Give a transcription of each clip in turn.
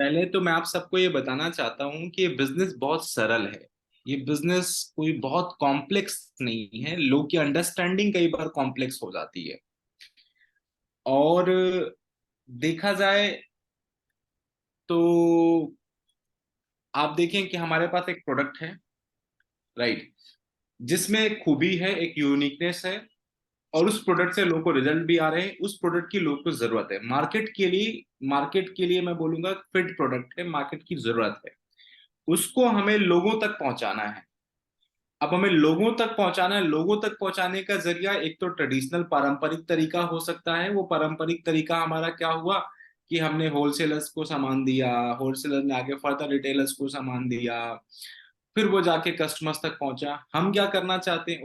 पहले तो मैं आप सबको ये बताना चाहता हूँ कि ये बिजनेस बहुत सरल है। ये बिजनेस कोई बहुत कॉम्प्लेक्स नहीं है। लोग की अंडरस्टैंडिंग कई बार कॉम्प्लेक्स हो जाती है। और देखा जाए तो आप देखें कि हमारे पास एक प्रोडक्ट है, राइट, जिसमें एक खूबी है, एक यूनिकनेस है। और उस प्रोडक्ट से लोगों को रिजल्ट भी आ रहे हैं। उस प्रोडक्ट की लोगों को जरूरत है मार्केट के लिए मैं बोलूंगा फिट प्रोडक्ट है, मार्केट की जरूरत है। उसको हमें लोगों तक पहुंचाना है। अब हमें लोगों तक पहुंचाना है। लोगों तक पहुंचाने का जरिया एक तो ट्रेडिशनल पारंपरिक तरीका हो सकता है। वो पारंपरिक तरीका हमारा क्या हुआ कि हमने होलसेलर्स को सामान दिया, होलसेलर ने आगे फर्दर रिटेलर्स को सामान दिया, फिर वो जाके कस्टमर्स तक पहुंचा। हम क्या करना चाहते हैं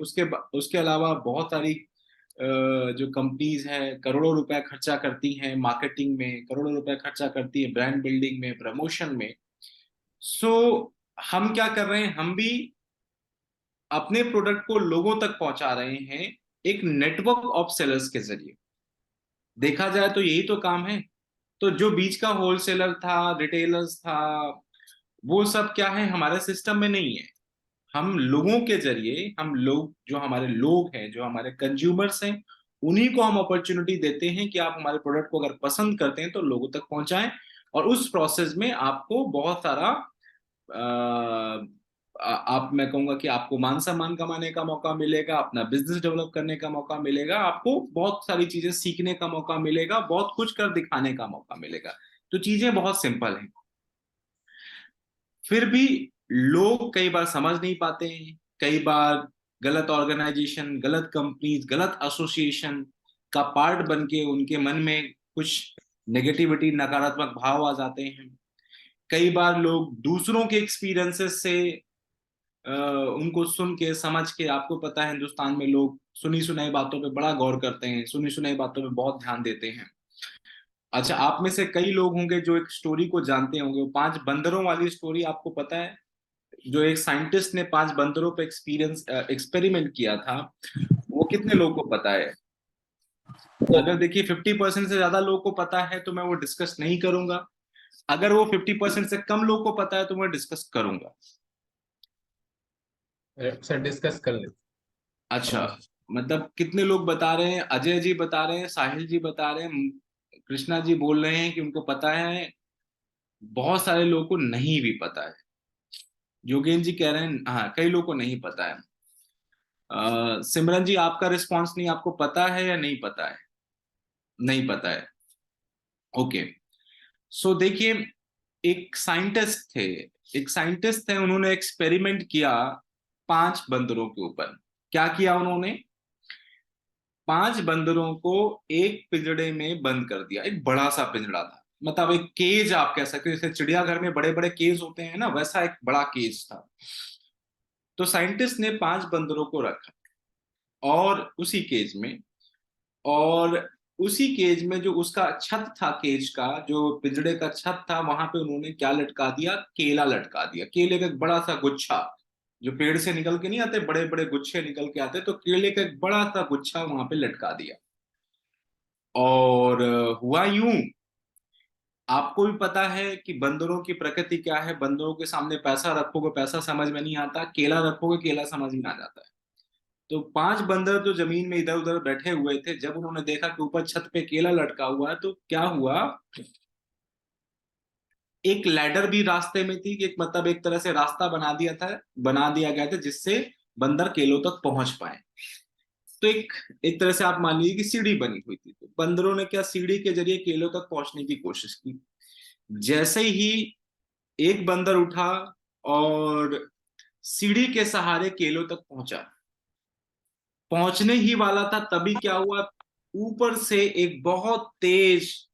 उसके अलावा बहुत सारी जो कंपनीज हैं करोड़ों रुपए खर्चा करती हैं मार्केटिंग में, करोड़ों रुपए खर्चा करती है ब्रांड बिल्डिंग में, प्रमोशन में। सो हम क्या कर रहे हैं, हम भी अपने प्रोडक्ट को लोगों तक पहुंचा रहे हैं एक नेटवर्क ऑफ सेलर्स के जरिए। देखा जाए तो यही तो काम है। तो जो बीच का होलसेलर था, रिटेलर्स था, वो सब क्या है, हमारे सिस्टम में नहीं है। हम लोगों के जरिए, हम लोग जो हमारे लोग हैं, जो हमारे कंज्यूमर्स हैं, उन्हीं को हम अपॉर्चुनिटी देते हैं कि आप हमारे प्रोडक्ट को अगर पसंद करते हैं तो लोगों तक पहुंचाएं। और उस प्रोसेस में आपको बहुत सारा आप, मैं कहूंगा कि आपको मान सम्मान कमाने का मौका मिलेगा, अपना बिजनेस डेवलप करने का मौका मिलेगा, आपको बहुत सारी चीजें सीखने का मौका मिलेगा, बहुत कुछ कर दिखाने का मौका मिलेगा। तो चीजें बहुत सिंपल हैं। फिर भी लोग कई बार समझ नहीं पाते हैं। कई बार गलत ऑर्गेनाइजेशन, गलत कंपनीज, गलत एसोसिएशन का पार्ट बन के उनके मन में कुछ नेगेटिविटी, नकारात्मक भाव आ जाते हैं। कई बार लोग दूसरों के एक्सपीरियंसेस से उनको सुन के समझ के, आपको पता है हिंदुस्तान में लोग सुनी सुनाई बातों पे बड़ा गौर करते हैं, सुनी सुनाई बातों पे बहुत ध्यान देते हैं। अच्छा, आप में से कई लोग होंगे जो एक स्टोरी को जानते होंगे, वो 5 बंदरों वाली स्टोरी आपको पता है? जो एक साइंटिस्ट ने 5 बंदरों पे एक्सपेरिमेंट किया था, वो कितने लोगों को पता है? अगर देखिए 50% से ज्यादा लोगों को पता है तो मैं वो डिस्कस नहीं करूंगा। अगर वो 50% से कम लोगों को पता है तो मैं डिस्कस करूंगा। सर डिस्कस कर लेते। अच्छा, मतलब कितने लोग बता रहे हैं? अजय जी बता रहे हैं, साहिल जी बता रहे हैं, कृष्णा जी बोल रहे हैं कि उनको पता है। बहुत सारे लोगों को नहीं भी पता है। योगेन जी कह रहे हैं हाँ कई लोगों को नहीं पता है। सिमरन जी आपका रिस्पांस नहीं, आपको पता है या नहीं पता है? नहीं पता है। ओके। सो देखिए, एक साइंटिस्ट थे, उन्होंने एक्सपेरिमेंट किया 5 बंदरों के ऊपर। क्या किया उन्होंने? 5 बंदरों को एक पिंजड़े में बंद कर दिया। एक बड़ा सा पिंजड़ा था, मतलब एक केज आप कह सकते हो, जैसे चिड़ियाघर में बड़े बड़े केज होते हैं ना, वैसा एक बड़ा केज था। तो साइंटिस्ट ने 5 बंदरों को रखा और और उसी केज में जो उसका छत था, केज का जो पिंजड़े का छत था, वहां पे उन्होंने क्या लटका दिया? केला लटका दिया। केले का एक बड़ा सा गुच्छा, जो पेड़ से निकल के नहीं आते, बड़े बड़े गुच्छे निकल के आते, तो केले का एक बड़ा सा गुच्छा वहां पे लटका दिया। और हुआ यूं, आपको भी पता है कि बंदरों की प्रकृति क्या है। बंदरों के सामने पैसा रखोगे, पैसा समझ में नहीं आता, केला रखोगे, केला समझ में आ जाता है। तो 5 बंदर जो जमीन में इधर उधर बैठे हुए थे, जब उन्होंने देखा कि ऊपर छत पे केला लटका हुआ है, तो क्या हुआ, एक लैडर भी रास्ते में थी, कि एक मतलब एक तरह से रास्ता बना दिया गया था जिससे बंदर केलों तक पहुंच पाए। तो एक एक तरह से आप मान लीजिए कि सीढ़ी बनी हुई थी। तो बंदरों ने क्या, सीढ़ी के जरिए केलों तक पहुंचने की कोशिश की। जैसे ही एक बंदर उठा और सीढ़ी के सहारे केलों तक पहुंचा, पहुंचने ही वाला था, तभी क्या हुआ, ऊपर से एक बहुत तेज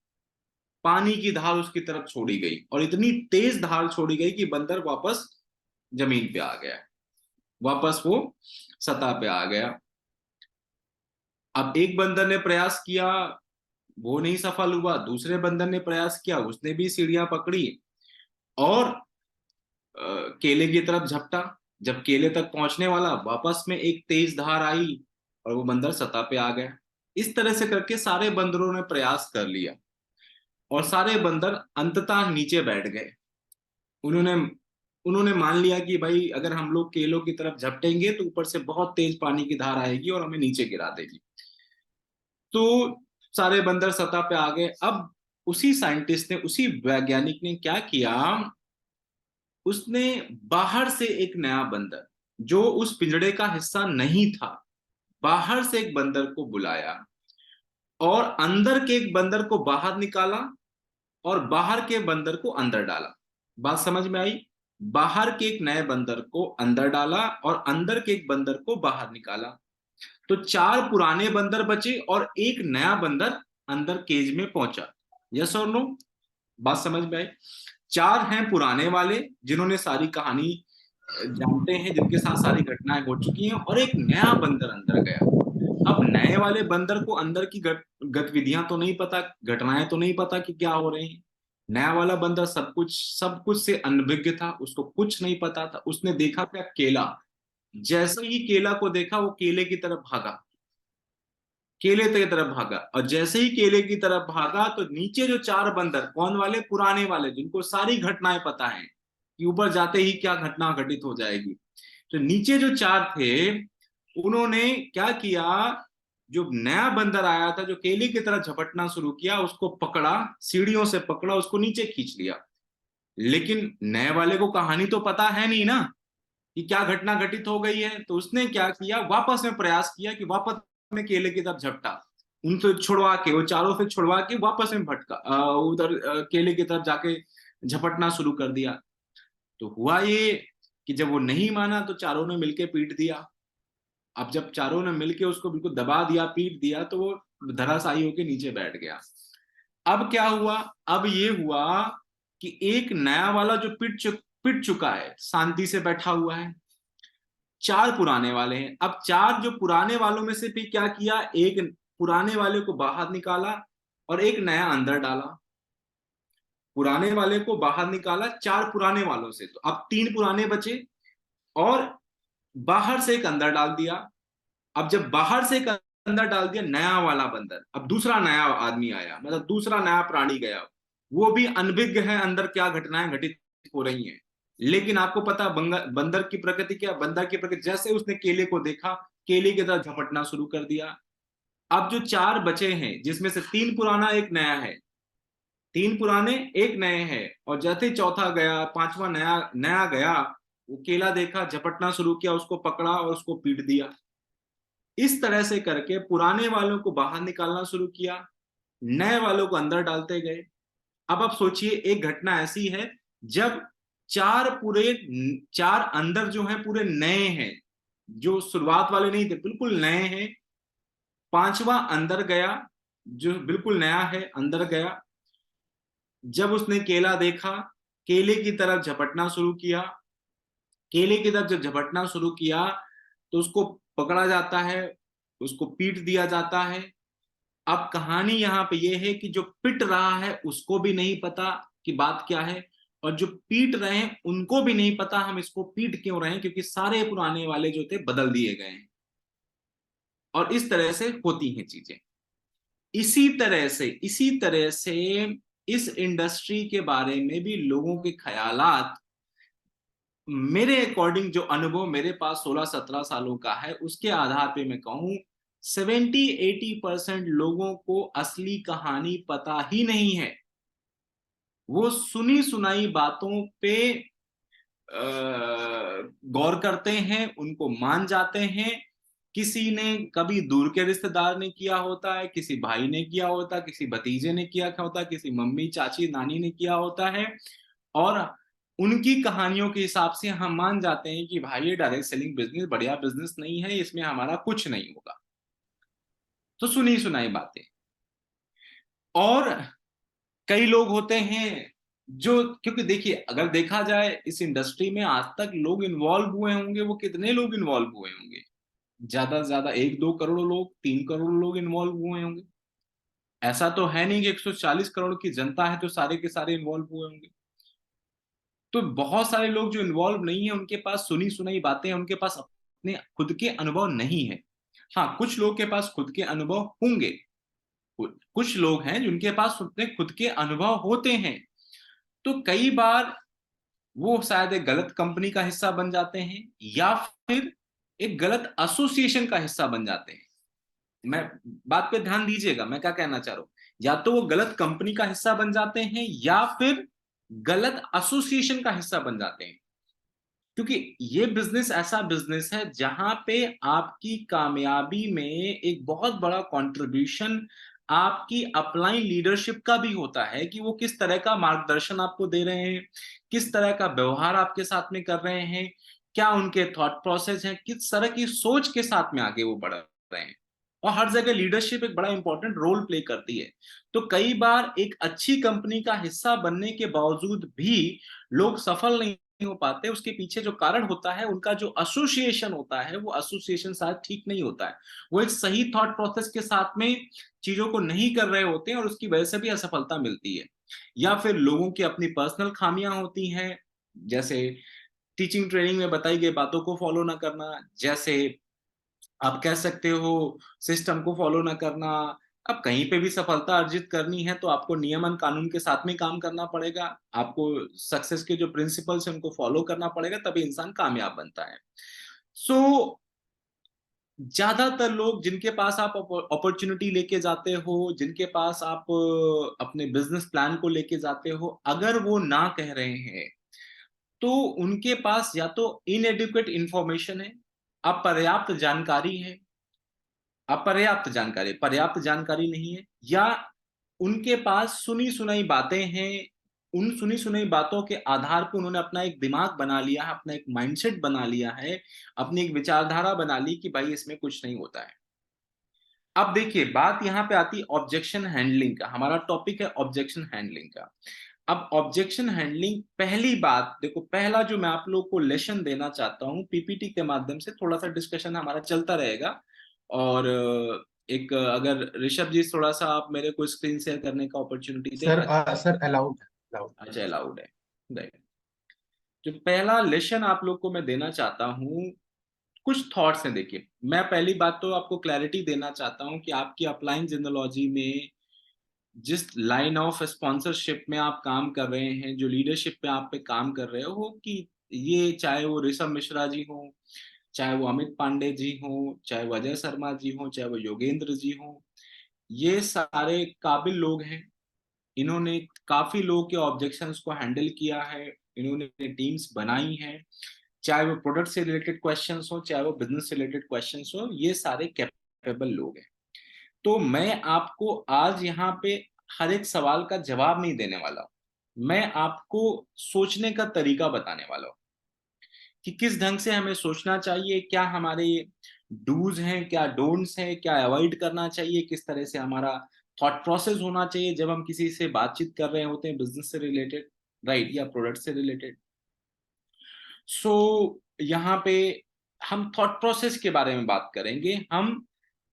पानी की धार उसकी तरफ छोड़ी गई, और इतनी तेज धार छोड़ी गई कि बंदर वापस जमीन पे आ गया। वापस वो सतह पे आ गया। अब एक बंदर ने प्रयास किया, वो नहीं सफल हुआ। दूसरे बंदर ने प्रयास किया, उसने भी सीढ़ियां पकड़ी और केले की तरफ झपटा। जब केले तक पहुंचने वाला, वापस में एक तेज धार आई और वो बंदर सतह पे आ गया। इस तरह से करके सारे बंदरों ने प्रयास कर लिया। और सारे बंदर अंततः नीचे बैठ गए। उन्होंने उन्होंने मान लिया कि भाई अगर हम लोग केलों की तरफ झपटेंगे तो ऊपर से बहुत तेज पानी की धार आएगी और हमें नीचे गिरा देगी। तो सारे बंदर सतह पे आ गए। अब उसी साइंटिस्ट ने, उसी वैज्ञानिक ने क्या किया, उसने बाहर से एक नया बंदर, जो उस पिंजड़े का हिस्सा नहीं था, बाहर से एक बंदर को बुलाया और अंदर के एक बंदर को बाहर निकाला और बाहर के बंदर को अंदर डाला। बात समझ में आई? बाहर के एक नए बंदर को अंदर डाला और अंदर के एक बंदर को बाहर निकाला। तो 4 पुराने बंदर बचे और एक नया बंदर अंदर केज में पहुंचा। यस और नो? बात समझ में आई? 4 हैं पुराने वाले जिन्होंने सारी कहानी जानते हैं, जिनके साथ सारी घटनाएं हो चुकी हैं, और एक नया बंदर अंदर गया। अब नए वाले बंदर को अंदर की गतिविधियां तो नहीं पता, घटनाएं तो नहीं पता कि क्या हो रही हैं। नया वाला बंदर सब कुछ से अनभिज्ञ था, उसको कुछ नहीं पता था। उसने देखा क्या? केला। जैसे ही केला को देखा वो केले की तरफ भागा, केले की तरफ भागा, और जैसे ही केले की तरफ भागा तो नीचे जो 4 बंदर, कौन वाले? पुराने वाले, जिनको सारी घटनाएं पता है कि ऊपर जाते ही क्या घटना घटित हो जाएगी। तो नीचे जो 4 थे, उन्होंने क्या किया, जो नया बंदर आया था, जो केले की तरह झपटना शुरू किया, उसको पकड़ा, सीढ़ियों से पकड़ा, उसको नीचे खींच लिया। लेकिन नए वाले को कहानी तो पता है नहीं ना कि क्या घटना घटित हो गई है। तो उसने क्या किया, वापस में प्रयास किया कि वापस में केले की तरफ झपटा, उनसे छुड़वा के, वो चारों से छुड़वा के वापस में भटका, उधर केले की तरफ जाके झपटना शुरू कर दिया। तो हुआ ये कि जब वो नहीं माना तो चारों ने मिलके पीट दिया। अब जब चारों ने मिलके उसको बिल्कुल दबा दिया, पीट दिया, तो वो धराशायी होके नीचे बैठ गया। अब क्या हुआ? अब ये हुआ कि एक नया वाला जो पिट चुका है, शांति से बैठा हुआ है। 4 पुराने वाले हैं। अब 4 जो पुराने वालों में से भी क्या किया, एक पुराने वाले को बाहर निकाला और एक नया अंदर डाला। पुराने वाले को बाहर निकाला 4 पुराने वालों से, तो अब 3 पुराने बचे और बाहर से एक अंदर डाल दिया। अब जब बाहर से एक अंदर डाल दिया नया वाला बंदर, अब दूसरा नया आदमी आया, मतलब दूसरा नया प्राणी गया। वो भी अनभिज्ञ है अंदर क्या घटनाएं घटित हो रही हैं। लेकिन आपको पता बंदर की प्रकृति क्या? बंदर की प्रकृति, जैसे उसने केले को देखा, केले की तरह झपटना शुरू कर दिया। अब जो 4 बचे हैं, जिसमें से 3 पुराना एक नया है, 3 पुराने एक नए हैं, और जैसे ही चौथा गया, पांचवा नया नया गया, वो केला देखा, झपटना शुरू किया, उसको पकड़ा और उसको पीट दिया। इस तरह से करके पुराने वालों को बाहर निकालना शुरू किया, नए वालों को अंदर डालते गए। अब आप सोचिए, एक घटना ऐसी है जब 4 अंदर जो हैं पूरे नए हैं, जो शुरुआत वाले नहीं थे, बिल्कुल नए हैं। पांचवा अंदर गया, जो बिल्कुल नया है, अंदर गया। जब उसने केला देखा, केले की तरफ झपटना शुरू किया, केले की तरफ जब झपटना शुरू किया तो उसको पकड़ा जाता है, उसको पीट दिया जाता है। अब कहानी यहाँ पे ये है कि जो पिट रहा है उसको भी नहीं पता कि बात क्या है, और जो पीट रहे हैं उनको भी नहीं पता हम इसको पीट क्यों रहे हैं, क्योंकि सारे पुराने वाले जो थे बदल दिए गए हैं। और इस तरह से होती हैं चीजें। इसी तरह से इस इंडस्ट्री के बारे में भी लोगों के ख्यालात, मेरे अकॉर्डिंग जो अनुभव मेरे पास 16-17 सालों का है, उसके आधार पे मैं कहूं 70-80% लोगों को असली कहानी पता ही नहीं है। वो सुनी सुनाई बातों पे गौर करते हैं, उनको मान जाते हैं। किसी ने कभी दूर के रिश्तेदार ने किया होता है, किसी भाई ने किया होता है, किसी भतीजे ने किया होता है, किसी मम्मी चाची नानी ने किया होता है, और उनकी कहानियों के हिसाब से हम मान जाते हैं कि भाई ये डायरेक्ट सेलिंग बिजनेस बढ़िया बिजनेस नहीं है, इसमें हमारा कुछ नहीं होगा। तो सुनी सुनाई बातें। और कई लोग होते हैं जो, क्योंकि देखिए अगर देखा जाए इस इंडस्ट्री में आज तक लोग इन्वॉल्व हुए होंगे, वो कितने लोग इन्वॉल्व हुए होंगे? ज्यादा से ज्यादा 1-2 करोड़ लोग, 3 करोड़ लोग इन्वॉल्व हुए होंगे। ऐसा तो है नहीं कि 140 करोड़ की जनता है तो सारे के सारे इन्वॉल्व हुए होंगे। तो बहुत सारे लोग जो इन्वॉल्व नहीं है, उनके पास सुनी सुनाई बातें हैं, उनके पास अपने खुद के अनुभव नहीं है। हाँ, कुछ लोग के पास खुद के अनुभव होंगे, कुछ लोग हैं जिनके पास अपने खुद के अनुभव होते हैं, तो कई बार वो शायद एक गलत कंपनी का हिस्सा बन जाते हैं या फिर एक गलत एसोसिएशन का हिस्सा बन जाते हैं। मैं बात पे ध्यान दीजिएगा, मैं क्या कहना चाह रहा हूं, या तो वो गलत कंपनी का हिस्सा बन जाते हैं या फिर गलत एसोसिएशन का हिस्सा बन जाते हैं। क्योंकि ये बिजनेस ऐसा बिजनेस है जहां पे आपकी कामयाबी में एक बहुत बड़ा कंट्रीब्यूशन आपकी अपलाइन लीडरशिप का भी होता है, कि वो किस तरह का मार्गदर्शन आपको दे रहे हैं, किस तरह का व्यवहार आपके साथ में कर रहे हैं, क्या उनके थॉट प्रोसेस हैं, किस तरह की सोच के साथ में आगे वो बढ़ रहे हैं। और हर जगह लीडरशिप एक बड़ा इंपॉर्टेंट रोल प्ले करती है। तो कई बार एक अच्छी कंपनी का हिस्सा बनने के बावजूद भी लोग सफल नहीं हो पाते, उसके पीछे जो कारण होता है, उनका जो एसोसिएशन होता है, वो एसोसिएशन शायद ठीक नहीं होता है। वो एक सही थॉट प्रोसेस के साथ में चीजों को नहीं कर रहे होते हैं और उसकी वजह से भी असफलता मिलती है। या फिर लोगों की अपनी पर्सनल खामियां होती हैं, जैसे टीचिंग ट्रेनिंग में बताई गई बातों को फॉलो ना करना, जैसे आप कह सकते हो सिस्टम को फॉलो ना करना। अब कहीं पे भी सफलता अर्जित करनी है तो आपको नियमन कानून के साथ में काम करना पड़ेगा, आपको सक्सेस के जो प्रिंसिपल्स हैं उनको फॉलो करना पड़ेगा, तभी इंसान कामयाब बनता है। सो ज्यादातर लोग जिनके पास आप अपॉर्चुनिटी लेके जाते हो, जिनके पास आप अपने बिजनेस प्लान को लेके जाते हो, अगर वो ना कह रहे हैं तो उनके पास या तो इनएडिक्वेट इंफॉर्मेशन है, अपर्याप्त जानकारी है, अपर्याप्त जानकारी, पर्याप्त जानकारी नहीं है, या उनके पास सुनी सुनाई बातें हैं। उन सुनी सुनाई बातों के आधार पर उन्होंने अपना एक दिमाग बना लिया है, अपना एक माइंडसेट बना लिया है, अपनी एक विचारधारा बना ली कि भाई इसमें कुछ नहीं होता है। अब देखिए बात यहां पे आती है ऑब्जेक्शन हैंडलिंग का, हमारा टॉपिक है ऑब्जेक्शन हैंडलिंग का। अब ऑब्जेक्शन हैंडलिंग, पहली बात देखो, पहला जो मैं आप लोग को लेसन देना चाहता हूं पीपीटी के माध्यम से, थोड़ा सा डिस्कशन हमारा चलता रहेगा। और एक अगर ऋषभ जी थोड़ा सा आप मेरे को स्क्रीन शेयर करने का अपॉर्चुनिटी दें। Sir sir allowed allowed. अच्छा, अलाउड है, राइट। जो पहला लेसन आप लोग को मैं देना चाहता हूं, कुछ थॉट्स हैं। देखिए, मैं पहली बात तो आपको क्लैरिटी देना चाहता हूं कि आपकी अपलाइन जिंदोलॉजी में जिस लाइन ऑफ स्पॉन्सरशिप में आप काम कर रहे हैं, जो लीडरशिप पे आप पे काम कर रहे हो, कि ये चाहे वो ऋषभ मिश्रा जी हो, चाहे वो अमित पांडे जी हो, चाहे वो अजय शर्मा जी हो, चाहे वो योगेंद्र जी हो, ये सारे काबिल लोग हैं। इन्होंने काफी लोगों के ऑब्जेक्शंस को हैंडल किया है, इन्होंने टीम्स बनाई हैं, चाहे वो प्रोडक्ट से रिलेटेड क्वेश्चंस हो, चाहे वो बिजनेस से रिलेटेड क्वेश्चंस हो, ये सारे कैपेबल लोग हैं। तो मैं आपको आज यहाँ पे हर एक सवाल का जवाब नहीं देने वाला हूं, मैं आपको सोचने का तरीका बताने वाला हूं कि किस ढंग से हमें सोचना चाहिए, क्या हमारे डूज हैं, क्या डोंट्स हैं, क्या अवॉइड करना चाहिए, किस तरह से हमारा थॉट प्रोसेस होना चाहिए जब हम किसी से बातचीत कर रहे होते हैं बिजनेस से रिलेटेड, राइट, या प्रोडक्ट से रिलेटेड। सो यहाँ पे हम थॉट प्रोसेस के बारे में बात करेंगे, हम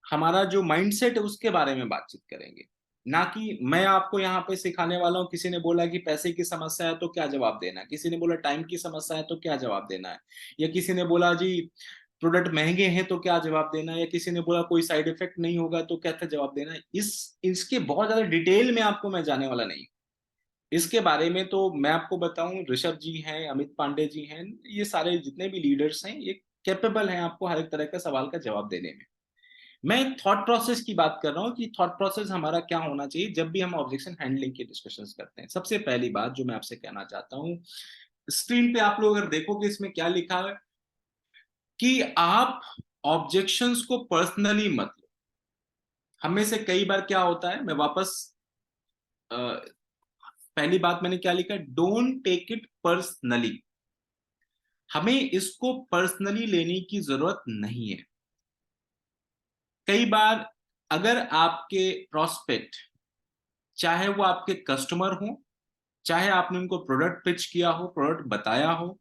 हमारा जो माइंडसेट है उसके बारे में बातचीत करेंगे, ना कि मैं आपको यहाँ पे सिखाने वाला हूँ किसी ने बोला कि पैसे की समस्या है तो क्या जवाब देना है, किसी ने बोला टाइम की समस्या है तो क्या जवाब देना है, या किसी ने बोला जी प्रोडक्ट महंगे हैं तो क्या जवाब देना है, या किसी ने बोला कोई साइड इफेक्ट नहीं होगा तो कैसे जवाब देना है। इसके बहुत ज्यादा डिटेल में आपको मैं जाने वाला नहीं। इसके बारे में तो मैं आपको बताऊं, ऋषभ जी हैं, अमित पांडे जी हैं, ये सारे जितने भी लीडर्स हैं ये कैपेबल हैं आपको हर एक तरह का सवाल का जवाब देने में। मैं थॉट प्रोसेस की बात कर रहा हूं कि थॉट प्रोसेस हमारा क्या होना चाहिए जब भी हम ऑब्जेक्शन हैंडलिंग की डिस्कशंस करते हैं। सबसे पहली बात जो मैं आपसे कहना चाहता हूं, स्क्रीन पे आप लोग अगर देखोगे इसमें क्या लिखा है कि आप ऑब्जेक्शंस को पर्सनली मत लो। हमें से कई बार क्या होता है, मैं वापस पहली बात मैंने क्या लिखा, डोंट टेक इट पर्सनली। हमें इसको पर्सनली लेने की जरूरत नहीं है। कई बार अगर आपके प्रोस्पेक्ट, चाहे वो आपके कस्टमर हो, चाहे आपने उनको प्रोडक्ट पिच किया हो, प्रोडक्ट बताया हो,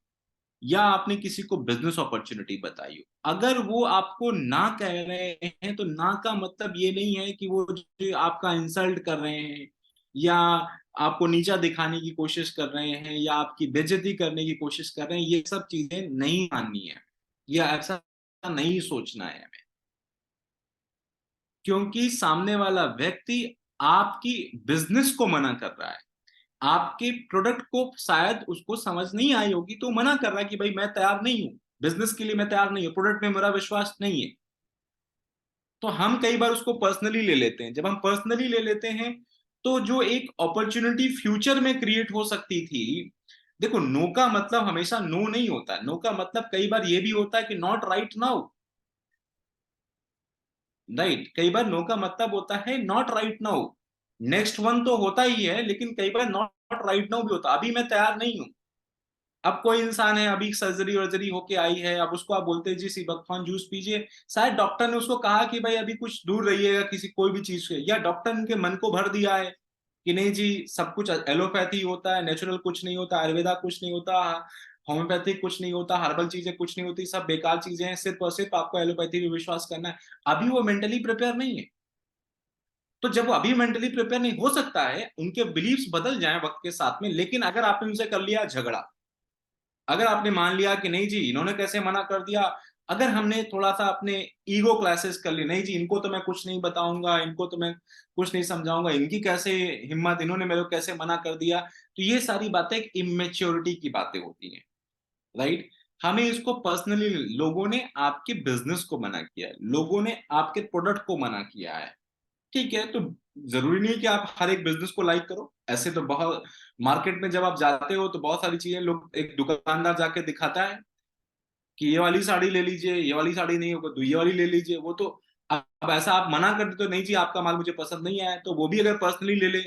या आपने किसी को बिजनेस अपॉर्चुनिटी बताई हो, अगर वो आपको ना कह रहे हैं तो ना का मतलब ये नहीं है कि वो जो आपका इंसल्ट कर रहे हैं या आपको नीचा दिखाने की कोशिश कर रहे हैं या आपकी बेइज्जती करने की कोशिश कर रहे हैं। ये सब चीजें नहीं माननी है या ऐसा नहीं सोचना है हमें। क्योंकि सामने वाला व्यक्ति आपकी बिजनेस को मना कर रहा है, आपके प्रोडक्ट को शायद उसको समझ नहीं आई होगी, तो मना कर रहा है कि भाई मैं तैयार नहीं हूं, बिजनेस के लिए मैं तैयार नहीं हूं, प्रोडक्ट में मेरा विश्वास नहीं है। तो हम कई बार उसको पर्सनली ले लेते हैं। जब हम पर्सनली ले लेते हैं तो जो एक अपॉर्चुनिटी फ्यूचर में क्रिएट हो सकती थी, देखो नो का मतलब हमेशा नो नहीं होता, नो का मतलब कई बार ये भी होता है कि नॉट राइट नाउ। राइट, कई बार नो का मतलब होता है not right now, next one तो होता ही है, लेकिन कई बार नॉट राइट नाउ भी होता है, अभी मैं तैयार नहीं हूं। अब कोई इंसान है, अभी सर्जरी वर्जरी होके आई है, अब उसको आप बोलते हैं जी सिबकथॉन जूस पीजिए, शायद डॉक्टर ने उसको कहा कि भाई अभी कुछ दूर रहिएगा किसी कोई भी चीज से, या डॉक्टर ने उनके मन को भर दिया है कि नहीं जी सब कुछ एलोपैथी होता है, नेचुरल कुछ नहीं होता, आयुर्वेदा कुछ नहीं होता, होम्योपैथिक कुछ नहीं होता, हर्बल चीजें कुछ नहीं होती, सब बेकार चीजें हैं, सिर्फ और सिर्फ आपको एलोपैथी पे विश्वास करना है। अभी वो मेंटली प्रिपेयर नहीं है। तो जब वो अभी मेंटली प्रिपेयर नहीं हो सकता है, उनके बिलीव्स बदल जाएं वक्त के साथ में, लेकिन अगर आपने उनसे कर लिया झगड़ा, अगर आपने मान लिया कि नहीं जी इन्होंने कैसे मना कर दिया, अगर हमने थोड़ा सा अपने ईगो क्लासेस कर ली, नहीं जी इनको तो मैं कुछ नहीं बताऊंगा, इनको तो मैं कुछ नहीं समझाऊंगा, इनकी कैसे हिम्मत, इन्होंने मेरे को कैसे मना कर दिया, तो ये सारी बातें एक इमेच्योरिटी की बातें होती हैं। राइट, हमें इसको पर्सनली, लोगों ने आपके बिजनेस को मना किया है, लोगों ने आपके प्रोडक्ट को मना किया है, ठीक है, तो जरूरी नहीं कि आप हर एक बिजनेस को लाइक करो। ऐसे तो बहुत, मार्केट में जब आप जाते हो तो बहुत सारी चीजें लोग, एक दुकानदार जाके दिखाता है कि ये वाली साड़ी ले लीजिए, ये वाली साड़ी नहीं होगा तो ये वाली ले लीजिए, वो तो अब ऐसा आप मना कर दे तो नहीं जी आपका माल मुझे पसंद नहीं आया, तो वो भी अगर पर्सनली ले ले,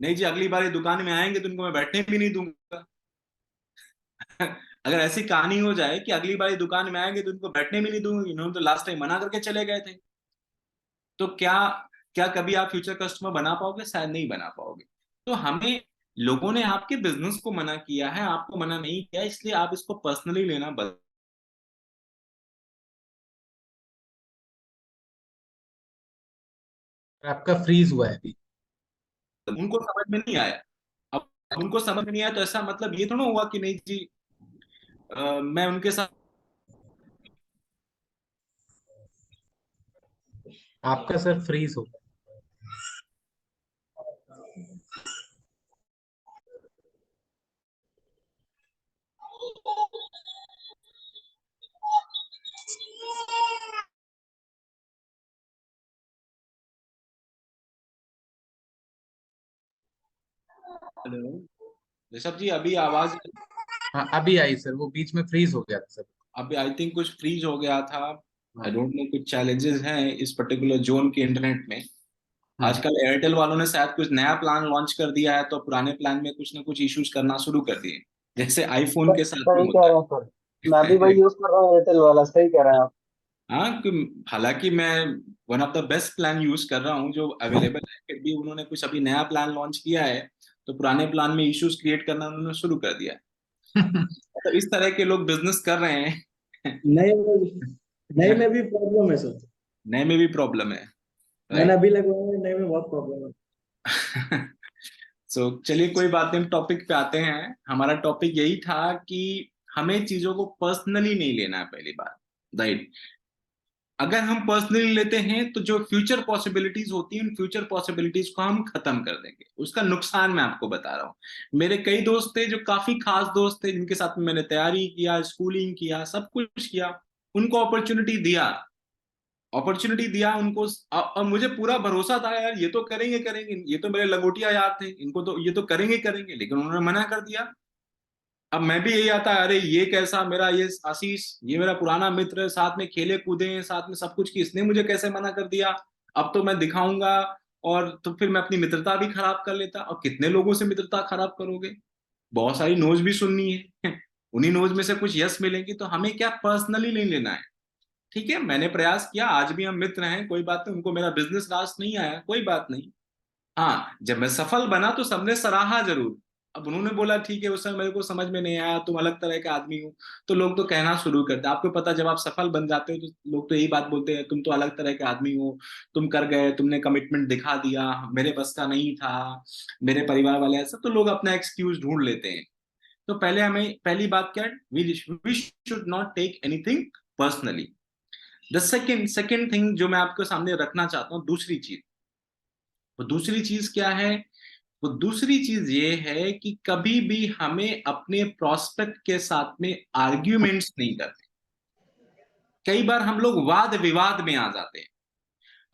नहीं जी अगली बार ये दुकान में आएंगे तो उनको मैं बैठने भी नहीं दूंगा। अगर ऐसी कहानी हो जाए कि अगली बार ये दुकान में आएंगे तो उनको बैठने भी नहीं दूंगा, इन्होंने तो लास्ट टाइम मना करके चले गए थे, तो क्या क्या कभी आप फ्यूचर कस्टमर बना पाओगे? शायद नहीं बना पाओगे। तो हमें, लोगों ने आपके बिजनेस को मना किया है, आपको मना नहीं किया, इसलिए आप इसको पर्सनली लेना बंद। आपका फ्रीज हुआ है अभी। उनको समझ में नहीं आया, अब उनको समझ में नहीं आया तो ऐसा मतलब ये थोड़ा हुआ कि नहीं जी मैं उनके साथ। आपका सर फ्रीज हो हेलो ऋषभ जी, अभी आवाज, हाँ, अभी आई सर, वो बीच में फ्रीज हो गया था सर। अभी आई थिंक कुछ फ्रीज हो गया था। आई हाँ। डोंट नो, कुछ चैलेंजेस हैं इस पर्टिकुलर जोन के इंटरनेट में। हम्म। आजकल एयरटेल वालों ने शायद कुछ नया प्लान लॉन्च कर दिया है, तो पुराने प्लान में कुछ ना कुछ इश्यूज करना शुरू कर दिए, जैसे आईफोन के साथ में सही कह होता रहे हैं सर। मैं भी है। वही यूज कर रहा हूँ, एयरटेल वाला। सही कह रहे हैं आप। हाँ हालांकि मैं one of the best plan use कर रहा हूँ जो अवेलेबल है, फिर भी उन्होंने कुछ अभी नया प्लान लॉन्च किया है, तो पुराने प्लान में इश्यूज क्रिएट करना उन्होंने शुरू कर दिया है। तो इस तरह के लोग बिजनेस कर रहे हैं। नए में नए में भी प्रॉब्लम है सर। नए में भी प्रॉब्लम है। मैंने राइट। अभी लगवाया है, नए में बहुत प्रॉब्लम है। सो चलिए कोई बात नहीं, टॉपिक पे आते हैं। हमारा टॉपिक यही था कि हमें चीजों को पर्सनली नहीं लेना है, पहली बात। राइट, अगर हम पर्सनली लेते हैं तो जो फ्यूचर पॉसिबिलिटीज होती हैं, उन फ्यूचर पॉसिबिलिटीज को हम खत्म कर देंगे। उसका नुकसान मैं आपको बता रहा हूँ। मेरे कई दोस्त थे जो काफी खास दोस्त थे, जिनके साथ में मैंने तैयारी किया, स्कूलिंग किया, सब कुछ किया, उनको अपॉर्चुनिटी दिया उनको, अब मुझे पूरा भरोसा था यार ये तो करेंगे करेंगे, ये तो मेरे लंगोटिया यार थे, इनको तो ये तो करेंगे करेंगे, लेकिन उन्होंने मना कर दिया। अब मैं भी यही आता, अरे ये कैसा, मेरा ये आशीष, ये मेरा पुराना मित्र है, साथ में खेले कूदे हैं, साथ में सब कुछ की, इसने मुझे कैसे मना कर दिया? अब तो मैं दिखाऊंगा, और तो फिर मैं अपनी मित्रता भी खराब कर लेता। और कितने लोगों से मित्रता खराब करोगे? बहुत सारी नोज भी सुननी है। उन्हीं नोज में से कुछ यस मिलेंगी, तो हमें क्या पर्सनली नहीं लेना है। ठीक है, मैंने प्रयास किया, आज भी हम मित्र हैं, कोई बात नहीं, उनको मेरा बिजनेस रास नहीं आया, कोई बात नहीं। हाँ, जब मैं सफल बना तो सबने सराहा जरूर। अब उन्होंने बोला ठीक है, उस समय मेरे को समझ में नहीं आया, तुम अलग तरह के आदमी हो, तो लोग तो कहना शुरू करते हैं। आपको पता, जब आप सफल बन जाते हो तो लोग तो यही बात बोलते हैं, तुम तो अलग तरह के आदमी हो, तुम कर गए, तुमने कमिटमेंट दिखा दिया, मेरे बस का नहीं था, मेरे परिवार वाले, ऐसा तो लोग अपना एक्सक्यूज ढूंढ लेते हैं। तो पहले हमें, पहली बात क्या, we should not take anything personally. The second thing जो मैं आपके सामने रखना चाहता हूं, दूसरी चीज, वो दूसरी चीज क्या है? वो दूसरी चीज ये है कि कभी भी हमें अपने प्रोस्पेक्ट के साथ में आर्ग्यूमेंट्स नहीं करते। कई बार हम लोग वाद विवाद में आ जाते हैं।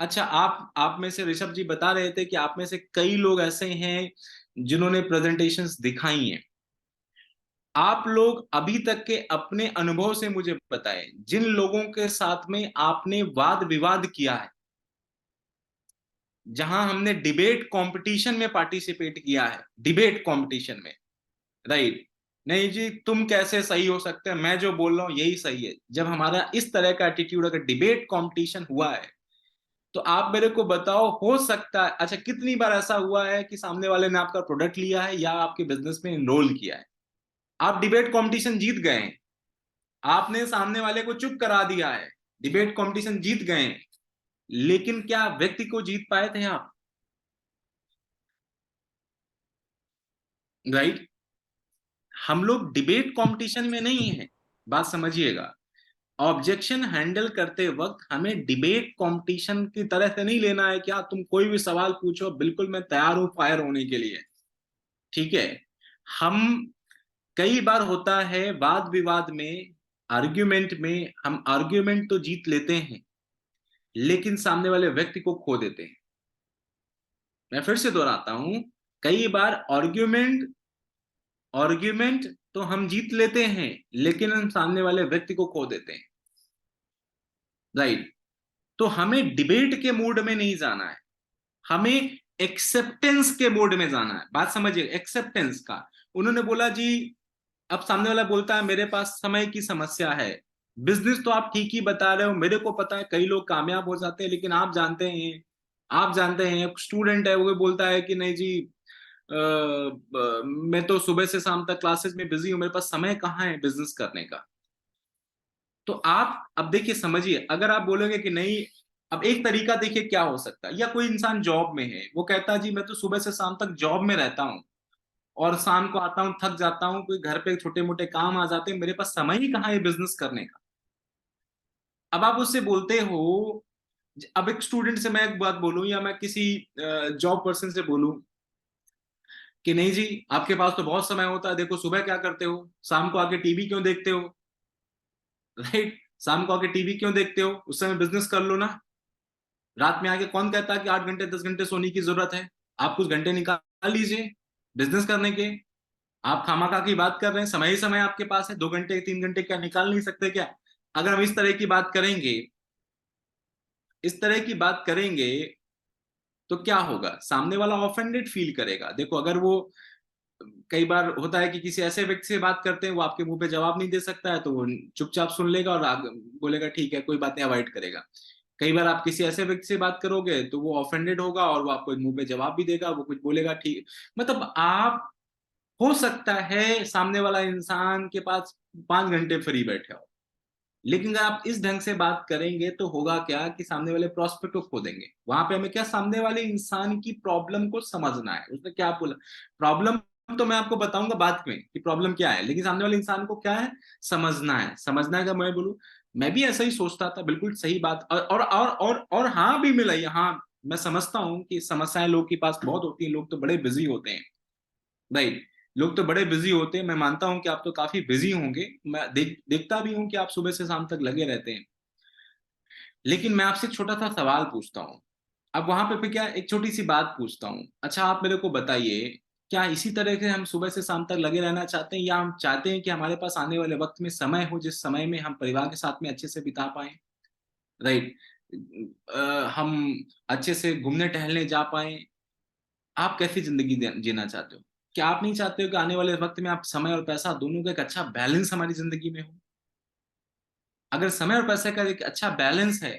अच्छा, आप में से ऋषभ जी बता रहे थे कि आप में से कई लोग ऐसे हैं जिन्होंने प्रेजेंटेशंस दिखाई हैं। आप लोग अभी तक के अपने अनुभव से मुझे बताएं, जिन लोगों के साथ में आपने वाद विवाद किया है, जहां हमने डिबेट कंपटीशन में पार्टिसिपेट किया है, डिबेट कंपटीशन में, राइट, नहीं जी तुम कैसे सही हो सकते हैं, मैं जो बोल रहा हूं यही सही है, जब हमारा इस तरह का एटीट्यूड अगर डिबेट कंपटीशन हुआ है, तो आप मेरे को बताओ, हो सकता है, अच्छा कितनी बार ऐसा हुआ है कि सामने वाले ने आपका प्रोडक्ट लिया है या आपके बिजनेस में इनरोल किया है, आप डिबेट कंपटीशन जीत गए हैं, आपने सामने वाले को चुप करा दिया है, डिबेट कंपटीशन जीत गए हैं, लेकिन क्या व्यक्ति को जीत पाए थे आप? राइट? हम लोग डिबेट कंपटीशन में नहीं है, बात समझिएगा। ऑब्जेक्शन हैंडल करते वक्त हमें डिबेट कंपटीशन की तरह से नहीं लेना है कि तुम कोई भी सवाल पूछो, बिल्कुल मैं तैयार हूं फायर होने के लिए, ठीक है। हम कई बार होता है वाद विवाद में, आर्ग्यूमेंट में, हम आर्ग्यूमेंट तो जीत लेते हैं लेकिन सामने वाले व्यक्ति को खो देते हैं। मैं फिर से दोहराता हूं, कई बार आर्ग्यूमेंट तो हम जीत लेते हैं लेकिन हम सामने वाले व्यक्ति को खो देते हैं, राइट। तो हमें डिबेट के मूड में नहीं जाना है, हमें एक्सेप्टेंस के मूड में जाना है। बात समझिए, एक्सेप्टेंस का। उन्होंने बोला जी, अब सामने वाला बोलता है मेरे पास समय की समस्या है। बिजनेस तो आप ठीक ही बता रहे हो, मेरे को पता है कई लोग कामयाब हो जाते हैं, लेकिन आप जानते हैं एक स्टूडेंट है, वो बोलता है कि नहीं जी, मैं तो सुबह से शाम तक क्लासेस में बिजी हूं, मेरे पास समय कहाँ है बिजनेस करने का। तो आप अब देखिए, समझिए, अगर आप बोलोगे कि नहीं, अब एक तरीका देखिए क्या हो सकता है, या कोई इंसान जॉब में है, वो कहता है जी मैं तो सुबह से शाम तक जॉब में रहता हूँ और शाम को आता हूँ थक जाता हूँ, कोई घर पे छोटे मोटे काम आ जाते हैं, मेरे पास समय ही कहाँ है बिजनेस करने का। अब आप उससे बोलते हो, अब एक स्टूडेंट से मैं एक बात बोलूं या मैं किसी जॉब पर्सन से बोलूं कि नहीं जी आपके पास तो बहुत समय होता है, देखो सुबह क्या करते हो, शाम को आके टीवी क्यों देखते हो, राइट, शाम को आके टीवी क्यों देखते हो, उस समय बिजनेस कर लो ना। रात में आके कौन कहता है कि 8 घंटे 10 घंटे सोने की जरूरत है, आप कुछ घंटे निकाल लीजिए बिजनेस करने के। आप खामखा की बात कर रहे हैं, समय ही समय आपके पास है, 2 घंटे 3 घंटे क्या निकाल नहीं सकते क्या? अगर हम इस तरह की बात करेंगे, इस तरह की बात करेंगे, तो क्या होगा, सामने वाला ऑफेंडेड फील करेगा। देखो, अगर वो, कई बार होता है कि किसी ऐसे व्यक्ति से बात करते हैं, वो आपके मुंह पे जवाब नहीं दे सकता है, तो वो चुपचाप सुन लेगा और बोलेगा ठीक है कोई बात नहीं, अवॉइड करेगा। कई बार आप किसी ऐसे व्यक्ति से बात करोगे तो वो ऑफेंडेड होगा और वो आपको मुंह पे जवाब भी देगा, वो कुछ बोलेगा ठीक, मतलब आप, हो सकता है सामने वाला इंसान के पास 5 घंटे फ्री बैठे हो, लेकिन अगर आप इस ढंग से बात करेंगे तो होगा क्या कि सामने वाले प्रोस्पेक्ट को खो देंगे। वहां पे हमें क्या, सामने वाले इंसान की प्रॉब्लम को समझना है, उसने क्या बोला। प्रॉब्लम तो मैं आपको बताऊंगा बाद में कि प्रॉब्लम क्या है, लेकिन सामने वाले इंसान को क्या है, समझना है। समझना है, मैं बोलूं, मैं भी ऐसा ही सोचता था, बिल्कुल सही बात। और हाँ भी मिला, हाँ मैं समझता हूँ कि समस्याएं लोग के पास बहुत होती है, लोग तो बड़े बिजी होते हैं, राइट, लोग तो बड़े बिजी होते हैं। मैं मानता हूं कि आप तो काफी बिजी होंगे, मैं देखता भी हूं कि आप सुबह से शाम तक लगे रहते हैं, लेकिन मैं आपसे एक छोटा सा सवाल पूछता हूं। अब वहां पे क्या, एक छोटी सी बात पूछता हूं, अच्छा आप मेरे को बताइए, क्या इसी तरह से हम सुबह से शाम तक लगे रहना चाहते हैं, या हम चाहते हैं कि हमारे पास आने वाले वक्त में समय हो जिस समय में हम परिवार के साथ में अच्छे से बिता पाए, राइट, हम अच्छे से घूमने टहलने जा पाए। आप कैसी जिंदगी जीना चाहते हो? क्या आप नहीं चाहते हो कि आने वाले वक्त में आप समय और पैसा दोनों का एक अच्छा बैलेंस हमारी जिंदगी में हो? अगर समय और पैसे का एक अच्छा बैलेंस है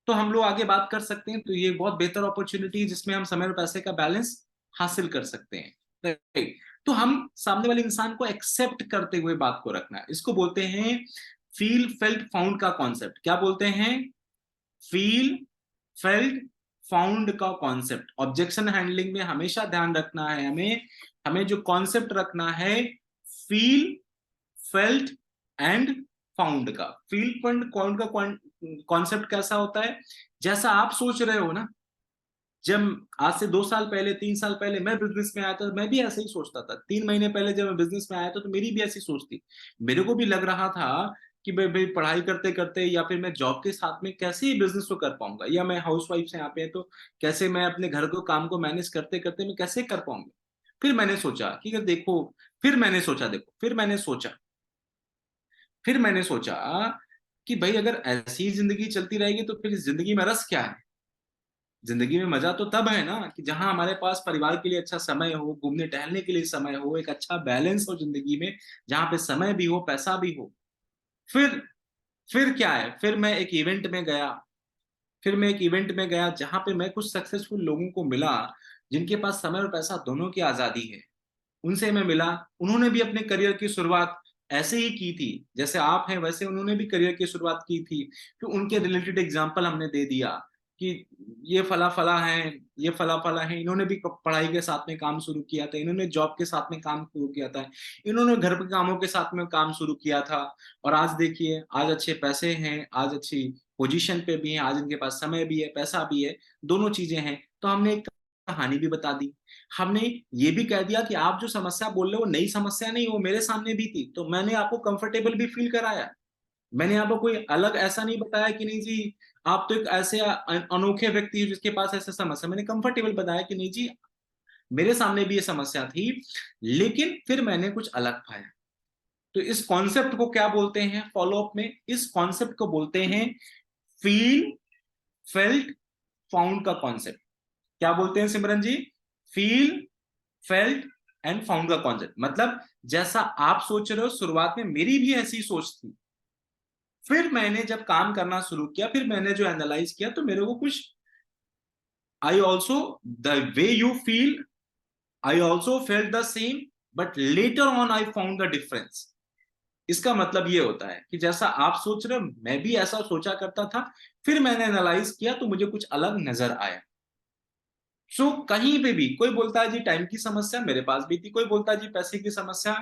तो हम लोग आगे बात कर सकते हैं, तो ये बहुत बेहतर अपॉर्चुनिटी है जिसमें हम समय और पैसे का बैलेंस हासिल कर सकते हैं, राइट। तो हम सामने वाले इंसान को एक्सेप्ट करते हुए बात को रखना है, इसको बोलते हैं फील फेल्ट फाउंड का कॉन्सेप्ट। क्या बोलते हैं? फील फेल्ट फाउंड का कॉन्सेप्ट। ऑब्जेक्शन हैंडलिंग में हमेशा ध्यान रखना है, हमें हमें जो कॉन्सेप्ट रखना है, फील फेल्ट एंड फाउंड का। फील फंड फाउंड का कॉन्सेप्ट कैसा होता है, जैसा आप सोच रहे हो ना, जब आज से 2 साल पहले 3 साल पहले मैं बिजनेस में आया था, मैं भी ऐसे ही सोचता था। 3 महीने पहले जब मैं बिजनेस में आया था तो मेरी भी ऐसी सोच थी। मेरे को भी लग रहा था कि भाई पढ़ाई करते करते या फिर मैं जॉब के साथ में कैसे ही बिजनेस को कर पाऊंगा, या मैं हाउस वाइफ से यहाँ पे है तो कैसे मैं अपने घर को काम को मैनेज करते करते मैं कैसे कर पाऊंगा। फिर मैंने सोचा कि देखो, फिर मैंने सोचा कि भाई अगर ऐसी ही जिंदगी चलती रहेगी तो फिर इस जिंदगी में रस क्या है। जिंदगी में मजा तो तब है ना कि जहां हमारे पास परिवार के लिए अच्छा समय हो, घूमने टहलने के लिए समय हो, एक अच्छा बैलेंस हो जिंदगी में, जहां पे समय भी हो पैसा भी हो। फिर फिर क्या है, फिर मैं एक इवेंट में गया जहां पे मैं कुछ सक्सेसफुल लोगों को मिला जिनके पास समय और पैसा दोनों की आजादी है। उनसे मैं मिला, उन्होंने भी अपने करियर की शुरुआत ऐसे ही की थी जैसे आप हैं, वैसे उन्होंने भी करियर की शुरुआत की थी। फिर उनके रिलेटेड एग्जांपल हमने दे दिया कि ये फला फला है, ये फला फला है, इन्होंने भी पढ़ाई के साथ में काम शुरू किया था, इन्होंने जॉब के साथ में काम शुरू किया था, इन्होंने घर के कामों के साथ में काम शुरू किया था, और आज देखिए आज अच्छे पैसे हैं, आज अच्छी पोजीशन पे भी हैं, आज इनके पास समय भी है पैसा भी है, दोनों चीजें हैं। तो हमने एक कहानी भी बता दी, हमने ये भी कह दिया कि आप जो समस्या बोल रहे हो वो नई समस्या नहीं, वो मेरे सामने भी थी, तो मैंने आपको कंफर्टेबल भी फील कराया। मैंने आपको कोई अलग ऐसा नहीं बताया कि नहीं जी आप तो एक ऐसे अनोखे व्यक्ति हो जिसके पास ऐसा समस्या। मैंने कंफर्टेबल बताया कि नहीं जी मेरे सामने भी ये समस्या थी, लेकिन फिर मैंने कुछ अलग पाया। तो इस कॉन्सेप्ट को क्या बोलते हैं फॉलो अप में, इस कॉन्सेप्ट को बोलते हैं फील फेल्ट फाउंड का कॉन्सेप्ट। क्या बोलते हैं सिमरन जी? फील फेल्ट एंड फाउंड का कॉन्सेप्ट। मतलब जैसा आप सोच रहे हो, शुरुआत में मेरी भी ऐसी सोच थी, फिर मैंने जब काम करना शुरू किया, फिर मैंने जो एनालाइज किया तो मेरे को कुछ I also the way you feel, I also felt the same, but later on I found the difference. इसका मतलब ये होता है कि जैसा आप सोच रहे हो मैं भी ऐसा सोचा करता था, फिर मैंने एनालाइज किया तो मुझे कुछ अलग नजर आया। सो कहीं पे भी कोई बोलता है जी टाइम की समस्या, मेरे पास भी थी, कोई बोलता है जी पैसे की समस्या।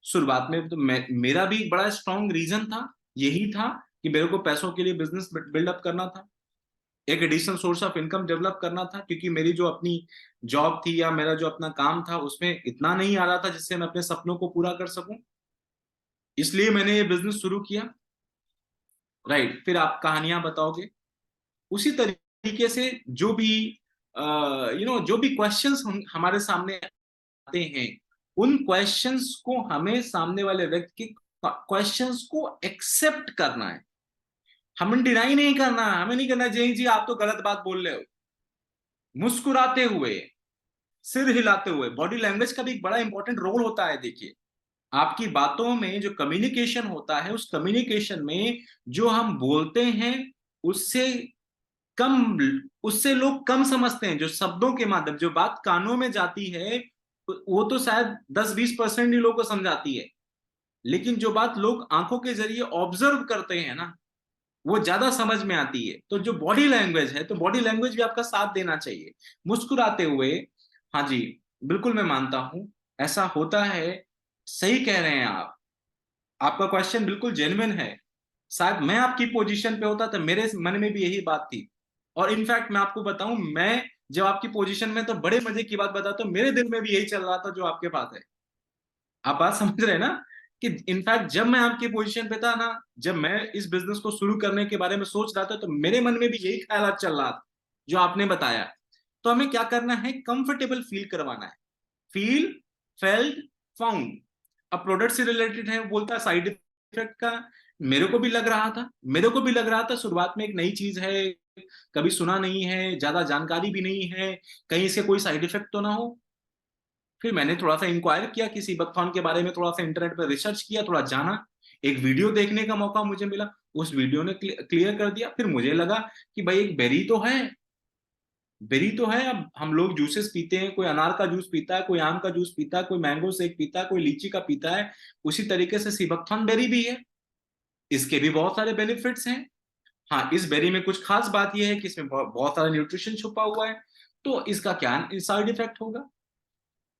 शुरुआत में तो मेरा भी बड़ा स्ट्रॉन्ग रीजन था, यही था कि मेरे को पैसों के लिए बिजनेस बिल्डअप करना था, एक additional source of income develop करना था, क्योंकि मेरी जो अपनी जॉब थी या मेरा जो अपना काम था उसमें इतना नहीं आ रहा था जिससे मैं अपने सपनों को पूरा कर सकूं। इसलिए मैंने ये बिजनेस शुरू किया। राइट, फिर आप कहानियां बताओगे उसी तरीके से। जो भी जो भी क्वेश्चंस हमारे सामने आते हैं, उन क्वेश्चंस को हमें सामने वाले व्यक्ति के क्वेश्चंस को एक्सेप्ट करना है, हमें डिनाई नहीं करना है। हमें नहीं करना जय जी आप तो गलत बात बोल रहे हो, मुस्कुराते हुए, सिर हिलाते हुए। बॉडी लैंग्वेज का भी एक बड़ा इंपॉर्टेंट रोल होता है। देखिए आपकी बातों में जो कम्युनिकेशन होता है, उस कम्युनिकेशन में जो हम बोलते हैं उससे कम, उससे लोग कम समझते हैं। जो शब्दों के माध्यम जो बात कानों में जाती है वो तो शायद 10-20% ही लोगों को समझाती है, लेकिन जो बात लोग आंखों के जरिए ऑब्जर्व करते हैं ना, वो ज्यादा समझ में आती है। तो जो बॉडी लैंग्वेज है, तो बॉडी लैंग्वेज भी आपका साथ देना चाहिए, मुस्कुराते हुए। हाँ जी, बिल्कुल मैं मानता हूं ऐसा होता है, सही कह रहे हैं आप, आपका क्वेश्चन बिल्कुल जेन्युइन है। शायद मैं आपकी पोजीशन पे होता तो मेरे मन में भी यही बात थी। और इनफैक्ट मैं आपको बताऊं, मैं जब आपकी पोजीशन में, तो बड़े मजे की बात बताता हूं, मेरे दिल में भी यही चल रहा था जो आपके पास है। आप बात समझ रहे हैं ना कि इनफैक्ट जब मैं आपकी पोजीशन पे था ना, जब मैं इस बिजनेस को शुरू करने के बारे में सोच रहा था, तो मेरे मन में भी यही ख्याल चल रहा था जो आपने बताया। तो हमें क्या करना है, कंफर्टेबल फील करवाना है। Feel felt found. अब प्रोडक्ट से रिलेटेड है, वो बोलता है साइड इफेक्ट का। मेरे को भी लग रहा था शुरुआत में एक नई चीज है, कभी सुना नहीं है, ज्यादा जानकारी भी नहीं है, कहीं इसके कोई साइड इफेक्ट तो ना हो। फिर मैंने थोड़ा सा इंक्वायर किया किसी बकथॉन के बारे में, थोड़ा सा इंटरनेट पर रिसर्च किया, थोड़ा जाना, एक वीडियो देखने का मौका मुझे मिला, उस वीडियो ने क्लियर कर दिया। फिर मुझे लगा कि भाई एक बेरी तो है, बेरी तो है। अब हम लोग जूसेस पीते हैं, कोई अनार का जूस पीता है, कोई आम का जूस पीता है, कोई मैंगो शेक पीता है, कोई लीची का पीता है, उसी तरीके से सीबकथॉर्न बेरी भी है, इसके भी बहुत सारे बेनिफिट्स हैं। हाँ, इस बेरी में कुछ खास बात यह है कि इसमें बहुत सारा न्यूट्रिशन छुपा हुआ है, तो इसका क्या साइड इफेक्ट होगा?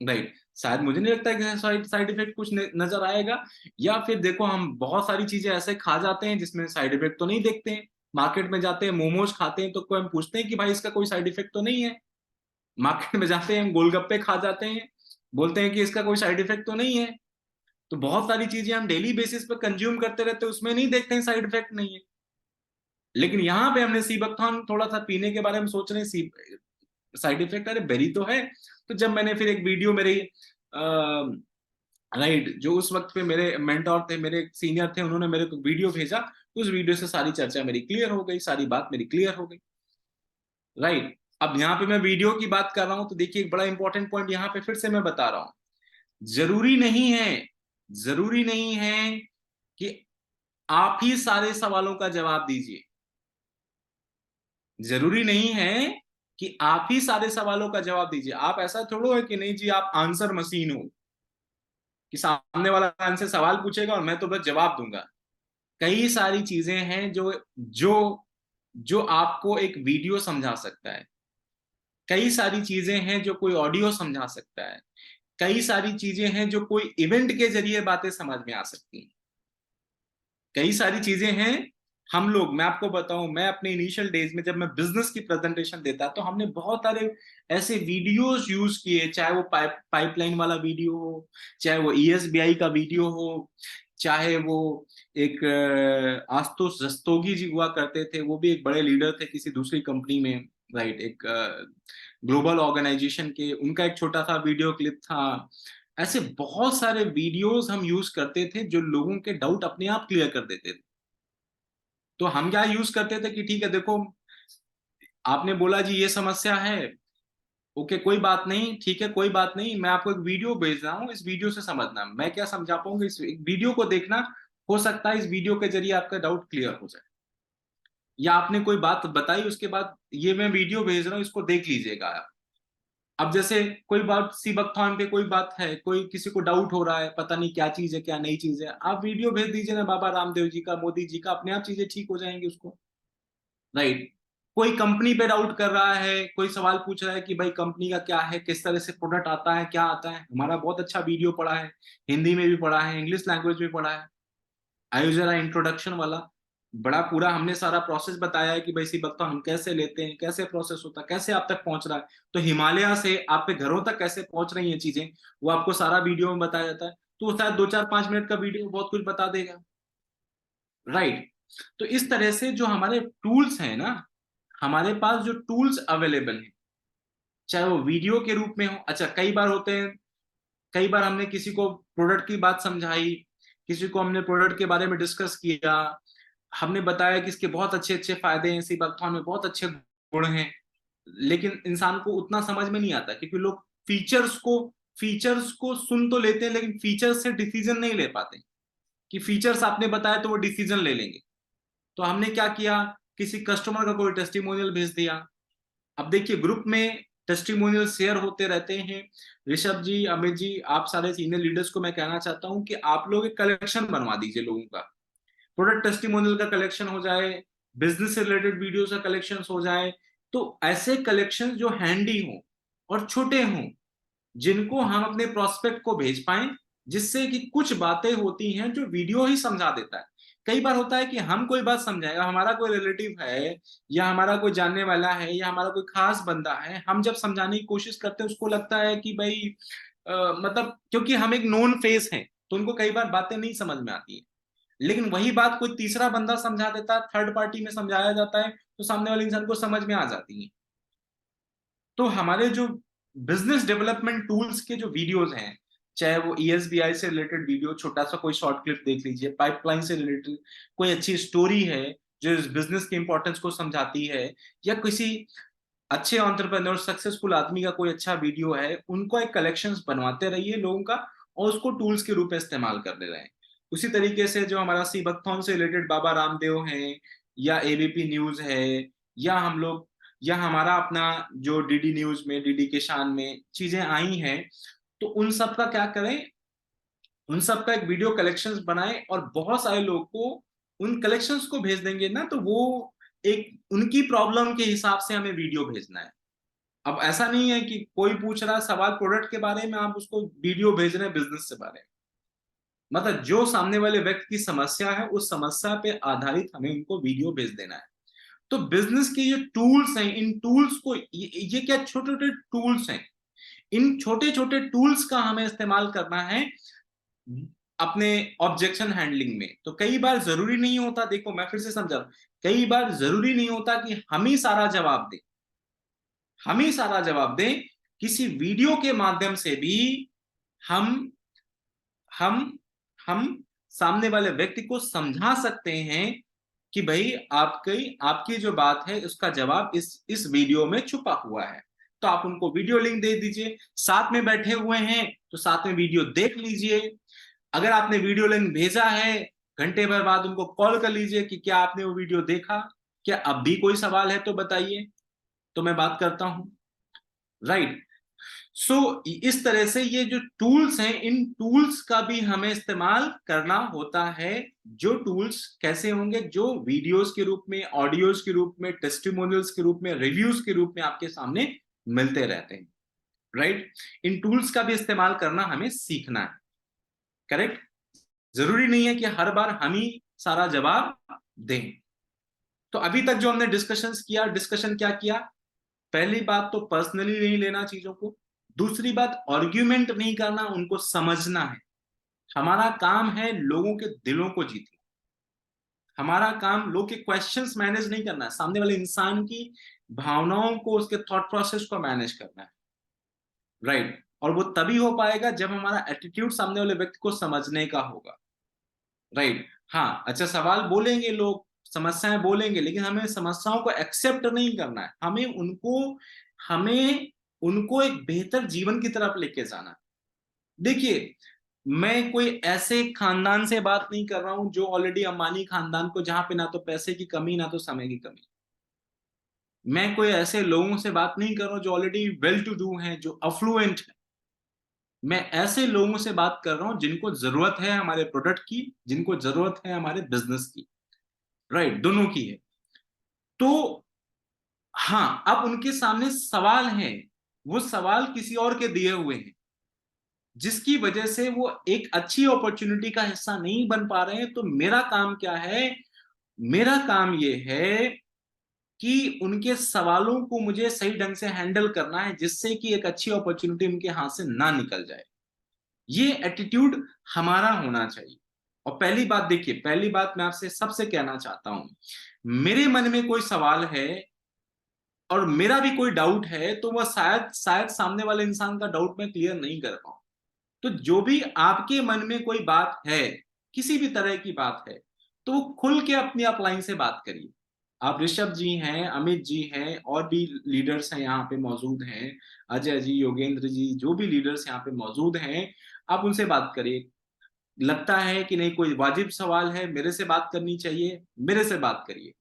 राइट, शायद मुझे नहीं लगता कि साइड इफेक्ट कुछ नजर आएगा। या फिर देखो हम बहुत सारी चीजें ऐसे खा जाते हैं जिसमें साइड इफेक्ट तो नहीं देखते हैं। मार्केट में जाते हैं मोमोज खाते हैं तो कोई हम पूछते हैं कि भाई इसका कोई साइड इफेक्ट तो नहीं है। मार्केट में जाते हैं हम गोलगप्पे खा जाते हैं, बोलते हैं कि इसका कोई साइड इफेक्ट तो नहीं है। तो बहुत सारी चीजें हम डेली बेसिस पे कंज्यूम करते रहते हैं, उसमें नहीं देखते हैं साइड इफेक्ट नहीं है। लेकिन यहाँ पे हमने सीबकथॉर्न थोड़ा सा पीने के बारे में सोच रहे हैं, साइड इफेक्ट अरे बेरी तो है। तो जब मैंने फिर एक वीडियो मेरी राइट जो उस वक्त पे मेरे मेंटोर थे, मेरे सीनियर थे, उन्होंने मेरे को वीडियो भेजा, उस वीडियो से सारी चर्चा मेरी क्लियर हो गई, सारी बात मेरी क्लियर हो गई। राइट अब यहाँ पे मैं वीडियो की बात कर रहा हूं तो देखिए एक बड़ा इंपॉर्टेंट पॉइंट यहाँ पे फिर से मैं बता रहा हूं। जरूरी नहीं है कि आप ही सारे सवालों का जवाब दीजिए। जरूरी नहीं है कि आप ही सारे सवालों का जवाब दीजिए। आप ऐसा थोड़ा है कि नहीं जी आप आंसर मशीन हो कि सामने वाला आंसर सवाल पूछेगा और मैं तो बस जवाब दूंगा। कई सारी चीजें हैं जो जो जो आपको एक वीडियो समझा सकता है। कई सारी चीजें हैं जो कोई ऑडियो समझा सकता है। कई सारी चीजें हैं जो कोई इवेंट के जरिए बातें समझ में आ सकती हैं। कई सारी चीजें हैं। हम लोग, मैं आपको बताऊं, मैं अपने इनिशियल डेज में जब मैं बिजनेस की प्रेजेंटेशन देता तो हमने बहुत सारे ऐसे वीडियोस यूज किए, चाहे वो पाइपलाइन वाला वीडियो हो, चाहे वो ईएसबीआई का वीडियो हो, चाहे वो एक आशुतोष रस्तोगी जी हुआ करते थे, वो भी एक बड़े लीडर थे किसी दूसरी कंपनी में, राइट, एक ग्लोबल ऑर्गेनाइजेशन के, उनका एक छोटा सा वीडियो क्लिप था। ऐसे बहुत सारे वीडियोस हम यूज करते थे जो लोगों के डाउट अपने आप क्लियर कर देते थे। तो हम क्या यूज करते थे कि ठीक है देखो आपने बोला जी ये समस्या है, ओके कोई बात नहीं, ठीक है कोई बात नहीं, मैं आपको एक वीडियो भेज रहा हूँ, इस वीडियो से समझना, मैं क्या समझा पाऊंगा इस वीडियो को देखना, हो सकता है इस वीडियो के जरिए आपका डाउट क्लियर हो जाए। या आपने कोई बात बताई उसके बाद ये मैं वीडियो भेज रहा हूँ इसको देख लीजिएगा आप। अब जैसे कोई बात सीबकथॉर्न पे कोई बात है, कोई किसी को डाउट हो रहा है, पता नहीं क्या चीज है क्या नई चीज है, आप वीडियो भेज दीजिए ना बाबा रामदेव जी का, मोदी जी का, अपने आप चीजें ठीक हो जाएंगी उसको। राइट कोई कंपनी पे डाउट कर रहा है, कोई सवाल पूछ रहा है कि भाई कंपनी का क्या है, किस तरह से प्रोडक्ट आता है, क्या आता है, हमारा बहुत अच्छा वीडियो पड़ा है, हिंदी में भी पढ़ा है, इंग्लिश लैंग्वेज में पढ़ा है, आयो जरा इंट्रोडक्शन वाला, बड़ा पूरा हमने सारा प्रोसेस बताया है कि भाई सीबकथॉर्न हम कैसे लेते हैं, कैसे प्रोसेस होता है, कैसे आप तक पहुंच रहा है, तो हिमालय से आपके घरों तक कैसे पहुंच रही हैं चीजें, वो आपको सारा वीडियो में बताया जाता है। तो शायद 2-4-5 मिनट का वीडियो बहुत कुछ बता देगा। राइट तो इस तरह से जो हमारे टूल्स हैं ना, हमारे पास जो टूल्स अवेलेबल हैं, चाहे वो वीडियो के रूप में हो, अच्छा कई बार होते हैं, कई बार हमने किसी को प्रोडक्ट की बात समझाई, किसी को हमने प्रोडक्ट के बारे में डिस्कस किया, हमने बताया कि इसके बहुत अच्छे अच्छे फायदे हैं, सीबकथॉर्न में बहुत अच्छे गुण हैं, लेकिन इंसान को उतना समझ में नहीं आता क्योंकि लोग फीचर्स को सुन तो लेते हैं लेकिन फीचर्स से डिसीजन नहीं ले पाते कि फीचर्स आपने बताया तो वो डिसीजन ले लेंगे। तो हमने क्या किया, किसी कस्टमर का कोई टेस्टिमोनियल भेज दिया। अब देखिए ग्रुप में टेस्टिमोनियल शेयर होते रहते हैं। ऋषभ जी, अमित जी, आप सारे सीनियर लीडर्स को मैं कहना चाहता हूं कि आप लोग एक कलेक्शन बनवा दीजिए लोगों का, प्रोडक्ट टेस्टिमोनियल का कलेक्शन हो जाए, बिजनेस से रिलेटेड वीडियो का कलेक्शन हो जाए। तो ऐसे कलेक्शन जो हैंडी हों और छोटे हों, जिनको हम अपने प्रोस्पेक्ट को भेज पाएं, जिससे कि कुछ बातें होती हैं जो वीडियो ही समझा देता है। कई बार होता है कि हम कोई बात समझाएगा, हमारा कोई रिलेटिव है या हमारा कोई जानने वाला है या हमारा कोई खास बंदा है, हम जब समझाने की कोशिश करते हैं उसको लगता है कि भाई मतलब क्योंकि हम एक नोन फेस हैं तो उनको कई बार बातें नहीं समझ में आती है। लेकिन वही बात कोई तीसरा बंदा समझा देता है, थर्ड पार्टी में समझाया जाता है तो सामने वाले इंसान को समझ में आ जाती है। तो हमारे जो बिजनेस डेवलपमेंट टूल्स के जो वीडियोस हैं, चाहे वो ईएसबीआई से रिलेटेड वीडियो, छोटा सा कोई शॉर्ट क्लिप देख लीजिए, पाइपलाइन से रिलेटेड कोई अच्छी स्टोरी है जो इस बिजनेस के इंपॉर्टेंस को समझाती है, या किसी अच्छे एंटरप्रेन्योर सक्सेसफुल आदमी का कोई अच्छा वीडियो है, उनको एक कलेक्शंस बनवाते रहिए लोगों का और उसको टूल्स के रूप में इस्तेमाल कर ले रहे हैं। उसी तरीके से जो हमारा सीबकथॉर्न से रिलेटेड बाबा रामदेव हैं या एबीपी न्यूज है, या हम लोग या हमारा अपना जो डीडी न्यूज में, डीडी किसान में चीजें आई हैं, तो उन सब का क्या करें, उन सब का एक वीडियो कलेक्शंस बनाएं और बहुत सारे लोग को उन कलेक्शंस को भेज देंगे ना, तो वो एक उनकी प्रॉब्लम के हिसाब से हमें वीडियो भेजना है। अब ऐसा नहीं है कि कोई पूछ रहा है सवाल प्रोडक्ट के बारे में, आप उसको वीडियो भेज रहे हैं बिजनेस के बारे में। मतलब जो सामने वाले व्यक्ति की समस्या है उस समस्या पे आधारित हमें उनको वीडियो भेज देना है। तो बिजनेस के ये टूल्स हैं, इन टूल्स को ये क्या छोटे छोटे टूल्स हैं, इन छोटे छोटे टूल्स का हमें इस्तेमाल करना है अपने ऑब्जेक्शन हैंडलिंग में। तो कई बार जरूरी नहीं होता, देखो मैं फिर से समझा, कई बार जरूरी नहीं होता कि हम ही सारा जवाब दें, हम ही सारा जवाब दें। किसी वीडियो के माध्यम से भी हम हम हम सामने वाले व्यक्ति को समझा सकते हैं कि भाई आपकी जो बात है उसका जवाब इस वीडियो में छुपा हुआ है। तो आप उनको वीडियो लिंक दे दीजिए, साथ में बैठे हुए हैं तो साथ में वीडियो देख लीजिए। अगर आपने वीडियो लिंक भेजा है, घंटे भर बाद उनको कॉल कर लीजिए कि क्या आपने वो वीडियो देखा, क्या अब भी कोई सवाल है तो बताइए, तो मैं बात करता हूं, राइट। सो इस तरह से ये जो टूल्स हैं, इन टूल्स का भी हमें इस्तेमाल करना होता है। जो टूल्स कैसे होंगे, जो वीडियोस के रूप में, ऑडियोज के रूप में, टेस्टिमोनियल्स के रूप में, रिव्यूज के रूप में आपके सामने मिलते रहते हैं, राइट। इन टूल्स का भी इस्तेमाल करना हमें सीखना है, करेक्ट। जरूरी नहीं है कि हर बार हम ही सारा जवाब दें। तो अभी तक जो हमने डिस्कशन क्या किया, पहली बात तो पर्सनली नहीं लेना चीजों को, दूसरी बात आर्ग्यूमेंट नहीं करना, उनको समझना है। हमारा काम है लोगों के दिलों को जीतना, हमारा काम लोग के क्वेश्चंस मैनेज नहीं करना है, सामने वाले इंसान की भावनाओं को, उसके थॉट प्रोसेस को मैनेज करना है, राइट। और वो तभी हो पाएगा जब हमारा एटीट्यूड सामने वाले व्यक्ति को समझने का होगा, राइट। हाँ, अच्छा सवाल बोलेंगे लोग, समस्याएं बोलेंगे, लेकिन हमें समस्याओं को एक्सेप्ट नहीं करना है, हमें उनको एक बेहतर जीवन की तरफ लेके जाना है। देखिए, मैं कोई ऐसे खानदान से बात नहीं कर रहा हूं जो ऑलरेडी अंबानी खानदान को, जहां पे ना तो पैसे की कमी ना तो समय की कमी। मैं कोई ऐसे लोगों से बात नहीं कर रहा हूं जो ऑलरेडी वेल टू डू हैं, जो अफ्लुएंट है। मैं ऐसे लोगों से बात कर रहा हूं जिनको जरूरत है हमारे प्रोडक्ट की, जिनको जरूरत है हमारे बिजनेस की, राइट, दोनों की है। तो हाँ, अब उनके सामने सवाल है, वो सवाल किसी और के दिए हुए हैं, जिसकी वजह से वो एक अच्छी अपॉर्चुनिटी का हिस्सा नहीं बन पा रहे हैं। तो मेरा काम क्या है, मेरा काम ये है कि उनके सवालों को मुझे सही ढंग से हैंडल करना है, जिससे कि एक अच्छी अपॉर्चुनिटी उनके हाथ से ना निकल जाए। ये एटीट्यूड हमारा होना चाहिए। और पहली बात देखिए, पहली बात मैं आपसे सबसे कहना चाहता हूं, मेरे मन में कोई सवाल है और मेरा भी कोई डाउट है, तो वह शायद सामने वाले इंसान का डाउट मैं क्लियर नहीं कर पाऊं। तो जो भी आपके मन में कोई बात है, किसी भी तरह की बात है, तो वो खुल के अपनी अपलाइन से बात करिए। आप ऋषभ जी हैं, अमित जी हैं, और भी लीडर्स हैं यहाँ पे मौजूद हैं, अजय जी, योगेंद्र जी, जो भी लीडर्स यहाँ पे मौजूद हैं, आप उनसे बात करिए। लगता है कि नहीं कोई वाजिब सवाल है, मेरे से बात करनी चाहिए, मेरे से बात करिए।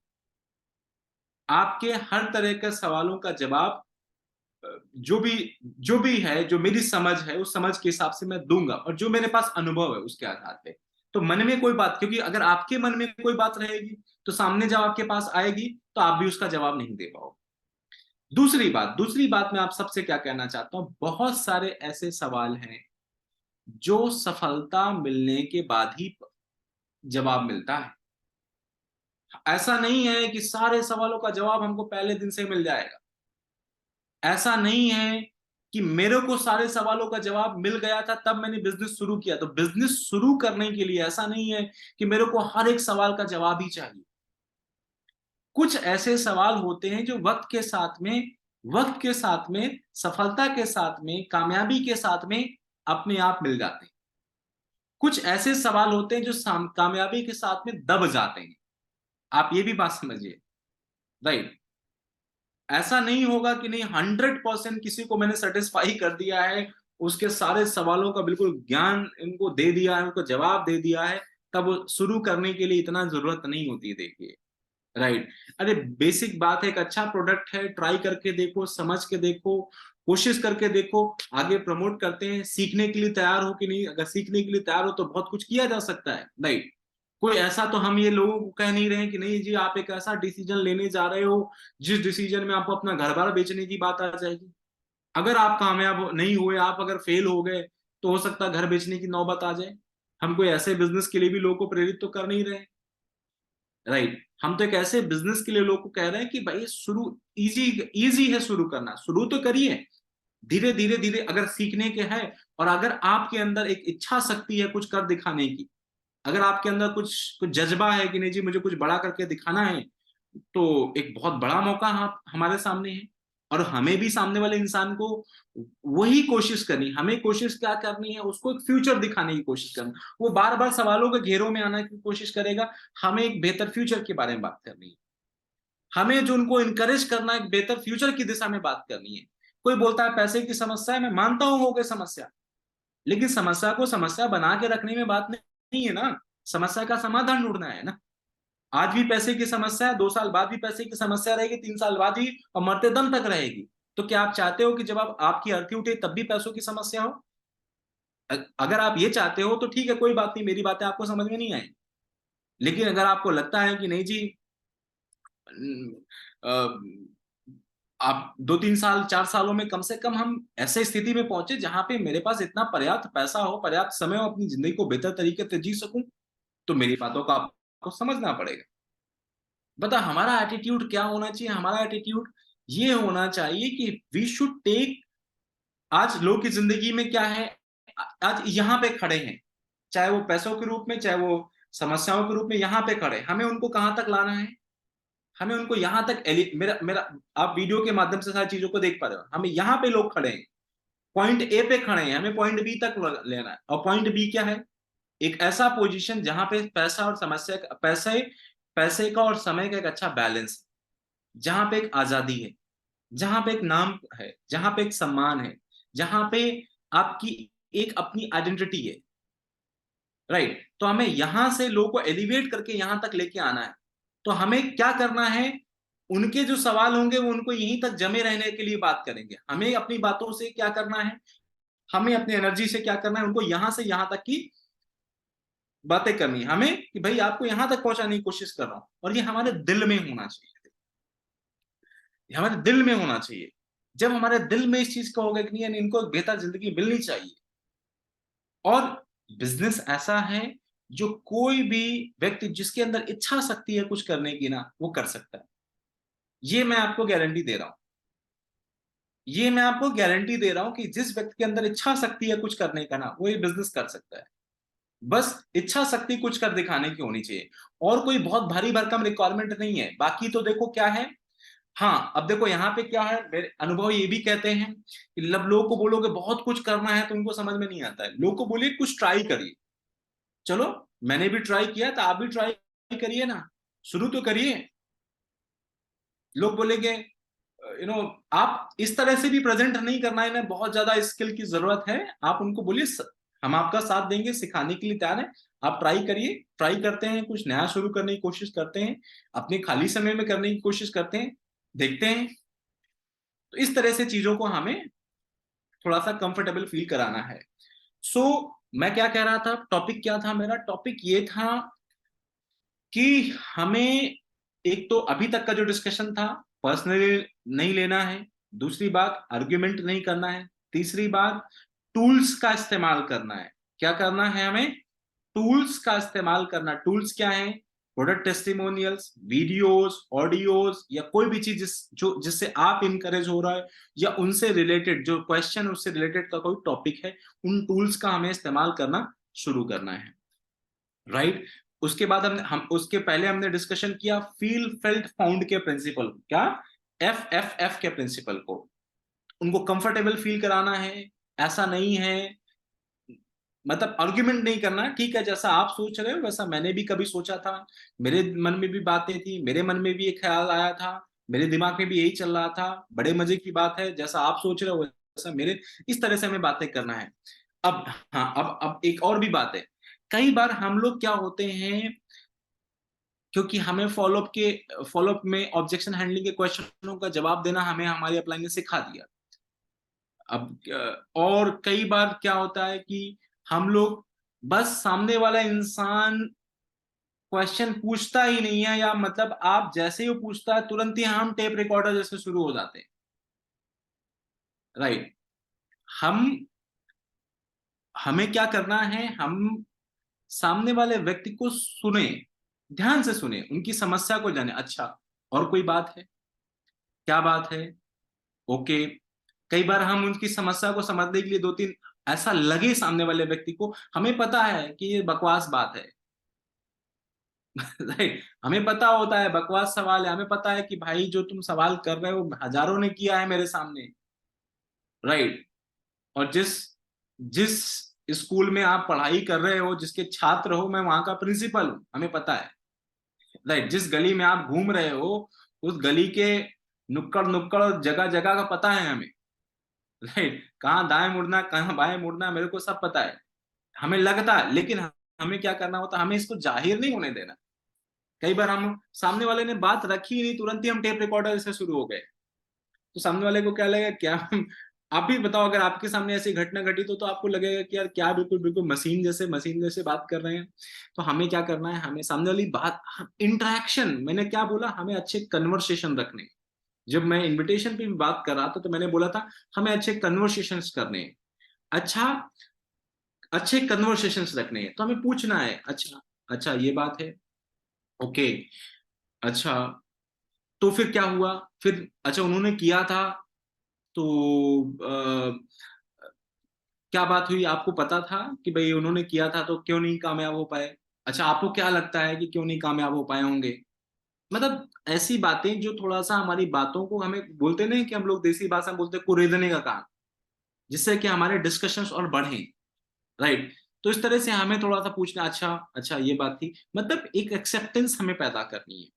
आपके हर तरह के सवालों का जवाब जो भी है, जो मेरी समझ है, उस समझ के हिसाब से मैं दूंगा, और जो मेरे पास अनुभव है उसके आधार पे। तो मन में कोई बात, क्योंकि अगर आपके मन में कोई बात रहेगी तो सामने जब आपके पास आएगी तो आप भी उसका जवाब नहीं दे पाओगे। दूसरी बात मैं आप सबसे क्या कहना चाहता हूं, बहुत सारे ऐसे सवाल हैं जो सफलता मिलने के बाद ही जवाब मिलता है। ऐसा नहीं है कि सारे सवालों का जवाब हमको पहले दिन से मिल जाएगा। ऐसा नहीं है कि मेरे को सारे सवालों का जवाब मिल गया था तब मैंने बिजनेस शुरू किया। तो बिजनेस शुरू करने के लिए ऐसा नहीं है कि मेरे को हर एक सवाल का जवाब ही चाहिए। कुछ ऐसे सवाल होते हैं जो वक्त के साथ में, सफलता के साथ में, कामयाबी के साथ में अपने आप मिल जाते हैं। कुछ ऐसे सवाल होते हैं जो कामयाबी के साथ में दब जाते हैं। आप ये भी बात समझिए, राइट। ऐसा नहीं होगा कि नहीं 100% किसी को मैंने सेटिस्फाई कर दिया है, उसके सारे सवालों का बिल्कुल ज्ञान इनको दे दिया है, उनको जवाब दे दिया है, तब शुरू करने के लिए इतना जरूरत नहीं होती। देखिए, राइट। अरे बेसिक बात है, एक अच्छा प्रोडक्ट है, ट्राई करके देखो, समझ के देखो, कोशिश करके देखो, आगे प्रमोट करते हैं। सीखने के लिए तैयार हो कि नहीं, अगर सीखने के लिए तैयार हो तो बहुत कुछ किया जा सकता है, राइट। कोई ऐसा तो हम ये लोगों को कह नहीं रहे हैं कि नहीं जी आप एक ऐसा डिसीजन लेने जा रहे हो जिस डिसीजन में आपको अपना घर बार बेचने की बात आ जाएगी। अगर आप कामयाब नहीं हुए, आप अगर फेल हो गए, तो हो सकता है घर बेचने की नौबत आ जाए। हम कोई ऐसे बिजनेस के लिए भी लोगों को प्रेरित तो कर नहीं रहे, राइट। हम तो एक ऐसे बिजनेस के लिए लोगों को कह रहे हैं कि भाई शुरू इजी इजी है, शुरू करना, शुरू तो करिए। धीरे धीरे धीरे अगर सीखने के है, और अगर आपके अंदर एक इच्छा शक्ति है कुछ कर दिखाने की, अगर आपके अंदर कुछ कुछ जज्बा है कि नहीं जी मुझे कुछ बड़ा करके दिखाना है, तो एक बहुत बड़ा मौका हमारे सामने है। और हमें भी सामने वाले इंसान को वही कोशिश करनी, हमें कोशिश क्या करनी है, उसको एक फ्यूचर दिखाने की कोशिश करनी। वो बार बार सवालों के घेरों में आने की कोशिश करेगा, हमें एक बेहतर फ्यूचर के बारे में बात करनी है। हमें जो उनको इनकरेज करना है, एक बेहतर फ्यूचर की दिशा में बात करनी है। कोई बोलता है पैसे की समस्या है, मैं मानता हूं हो गई समस्या, लेकिन समस्या को समस्या बना के रखने में बात नहीं है ना, समस्या का समाधान ढूंढना है ना। आज भी पैसे की समस्या है, 2 साल बाद भी पैसे की समस्या रहेगी, 3 साल बाद भी, और मरते दम तक रहेगी। तो क्या आप चाहते हो कि जब आप आपकी अर्थी उठे तब भी पैसों की समस्या हो? अगर आप ये चाहते हो तो ठीक है, कोई बात नहीं, मेरी बातें आपको समझ में नहीं आई। लेकिन अगर आपको लगता है कि नहीं जी आप 2-3 साल 4 सालों में कम से कम हम ऐसे स्थिति में पहुंचे जहां पे मेरे पास इतना पर्याप्त पैसा हो, पर्याप्त समय हो, अपनी जिंदगी को बेहतर तरीके से जी सकूं, तो मेरी बातों को आपको समझना पड़ेगा। बता हमारा एटीट्यूड क्या होना चाहिए? हमारा एटीट्यूड ये होना चाहिए कि वी शुड टेक, आज लोग की जिंदगी में क्या है, आज यहाँ पे खड़े हैं, चाहे वो पैसों के रूप में, चाहे वो समस्याओं के रूप में, यहाँ पे खड़े, हमें उनको कहां तक लाना है, हमें उनको यहां तक मेरा मेरा आप वीडियो के माध्यम से सारी चीजों को देख पा रहे हो, हमें यहाँ पे लोग खड़े हैं, पॉइंट ए पे खड़े हैं, हमें पॉइंट बी तक लेना है। और पॉइंट बी क्या है? एक ऐसा पोजीशन जहां पे पैसा और समस्या, पैसे पैसे का और समय का एक अच्छा बैलेंस, जहां पे एक आजादी है, जहां पे एक नाम है, जहां पे एक सम्मान है, जहां पे आपकी एक अपनी आइडेंटिटी है, राइट। तो हमें यहां से लोगों को एलिवेट करके यहां तक लेके आना है। तो हमें क्या करना है, उनके जो सवाल होंगे वो उनको यहीं तक जमे रहने के लिए बात करेंगे। हमें अपनी बातों से क्या करना है, हमें अपनी एनर्जी से क्या करना है, उनको यहां से यहां तक की बातें करनी है हमें, कि भाई आपको यहां तक पहुंचाने की कोशिश कर रहा हूं, और ये हमारे दिल में होना चाहिए, ये हमारे दिल में होना चाहिए। जब हमारे दिल में इस चीज का होगा कि नहीं इनको एक बेहतर जिंदगी मिलनी चाहिए, और बिजनेस ऐसा है जो कोई भी व्यक्ति जिसके अंदर इच्छा शक्ति है कुछ करने की ना, वो कर सकता है। ये मैं आपको गारंटी दे रहा हूं, ये मैं आपको गारंटी दे रहा हूं कि जिस व्यक्ति के अंदर इच्छा शक्ति है कुछ करने का ना, वो ये बिजनेस कर सकता है। बस इच्छा शक्ति कुछ कर दिखाने की होनी चाहिए, और कोई बहुत भारी भरकम रिक्वायरमेंट नहीं है। बाकी तो देखो क्या है, हाँ अब देखो यहाँ पे क्या है, मेरे अनुभव ये भी कहते हैं कि जब लोगों को बोलोगे बहुत कुछ करना है तो उनको समझ में नहीं आता है। लोगों को बोलिए कुछ ट्राई करिए, चलो मैंने भी ट्राई किया तो आप भी ट्राई करिए ना, शुरू तो करिए। लोग बोलेंगे आप इस तरह से भी प्रेजेंट नहीं करना है, इन्हें बहुत ज्यादा स्किल की जरूरत है, आप उनको बोलिए हम आपका साथ देंगे, सिखाने के लिए तैयार है, आप ट्राई करिए। ट्राई करते हैं, कुछ नया शुरू करने की कोशिश करते हैं, अपने खाली समय में करने की कोशिश करते हैं, देखते हैं। तो इस तरह से चीजों को हमें थोड़ा सा कंफर्टेबल फील कराना है। सो मैं क्या कह रहा था, टॉपिक क्या था मेरा? टॉपिक ये था कि हमें एक तो अभी तक का जो डिस्कशन था पर्सनली नहीं लेना है, दूसरी बात आर्ग्यूमेंट नहीं करना है, तीसरी बात टूल्स का इस्तेमाल करना है। क्या करना है हमें? टूल्स का इस्तेमाल करना। टूल्स क्या है? प्रोडक्ट टेस्टिमोनियल्स, वीडियोस, ऑडियोज, या कोई भी चीज जिससे आप इनकरेज हो रहा है, या उनसे रिलेटेड जो क्वेश्चन उससे रिलेटेड का कोई टॉपिक है, उन टूल्स का हमें इस्तेमाल करना शुरू करना है, राइट। उसके बाद हम उसके पहले हमने डिस्कशन किया फील फेल्ट फाउंड के प्रिंसिपल, क्या FFF के प्रिंसिपल को, उनको कंफर्टेबल फील कराना है। ऐसा नहीं है, मतलब आर्ग्यूमेंट नहीं करना, ठीक है जैसा आप सोच रहे हो वैसा मैंने भी कभी सोचा था, मेरे मन में भी बातें थी, मेरे मन में भी एक ख्याल आया था, मेरे दिमाग में भी यही चल रहा था, बड़े मजे की बात है, जैसा आप सोच रहे हो वैसा मेरे, इस तरह से हमें बातें करना है। अब हाँ, अब एक और भी बात है, कई बार हम लोग क्या होते हैं, क्योंकि हमें फॉलोअप में ऑब्जेक्शन हैंडलिंग के क्वेश्चनों का जवाब देना हमें हमारी अपलाइन ने सिखा दिया। अब और कई बार क्या होता है कि हम लोग बस सामने वाला इंसान क्वेश्चन पूछता ही नहीं है, या मतलब आप जैसे ही वो पूछता है तुरंत ही हम टेप रिकॉर्डर जैसे शुरू हो जाते हैं, राइट। हम हमें क्या करना है, हम सामने वाले व्यक्ति को सुने, ध्यान से सुने, उनकी समस्या को जाने। अच्छा, और कोई बात है, क्या बात है, ओके। कई बार हम उनकी समस्या को समझने के लिए दो तीन, ऐसा लगे सामने वाले व्यक्ति को हमें पता है कि ये बकवास बात है, राइट, हमें पता होता है बकवास सवाल है, हमें पता है कि भाई जो तुम सवाल कर रहे हो हजारों ने किया है मेरे सामने, राइट। और जिस जिस स्कूल में आप पढ़ाई कर रहे हो, जिसके छात्र हो, मैं वहां का प्रिंसिपल हूं, हमें पता है, राइट। जिस गली में आप घूम रहे हो, उस गली के नुक्कड़ नुक्कड़ जगह जगह का पता है हमें, राइट। कहाँ दाएं मुड़ना, कहाँ बाएं मुड़ना, मेरे को सब पता है, हमें लगता है। लेकिन हमें क्या करना होता है, हमें इसको जाहिर नहीं होने देना। कई बार हम, सामने वाले ने बात रखी ही नहीं, तुरंत ही हम टेप रिकॉर्डर से शुरू हो गए, तो सामने वाले को क्या लगेगा, क्या आप भी बताओ, अगर आपके सामने ऐसी घटना घटी तो आपको लगेगा कि यार क्या बिल्कुल बिल्कुल मशीन जैसे बात कर रहे हैं। तो हमें क्या करना है, हमें सामने वाली बात, इंटरेक्शन, मैंने क्या बोला, हमें अच्छे कन्वर्सेशन रखने। जब मैं इनविटेशन पे भी बात कर रहा था तो मैंने बोला था हमें अच्छे कन्वर्सेशंस करने हैं। अच्छा, अच्छे कन्वर्सेशंस रखने हैं, तो हमें पूछना है, अच्छा अच्छा ये बात है, ओके, अच्छा, तो फिर क्या हुआ, फिर अच्छा उन्होंने किया था, तो क्या बात हुई, आपको पता था कि भाई उन्होंने किया था, तो क्यों नहीं कामयाब हो पाए? अच्छा, आपको क्या लगता है कि क्यों नहीं कामयाब हो पाए होंगे? मतलब ऐसी बातें जो थोड़ा सा हमारी बातों को, हमें बोलते नहीं कि हम लोग देसी भाषा में बोलते कुरेदने का काम, जिससे कि हमारे डिस्कशंस और बढ़े, राइट। तो इस तरह से हमें थोड़ा सा पूछना, अच्छा अच्छा ये बात थी, मतलब एक एक्सेप्टेंस हमें पैदा करनी है।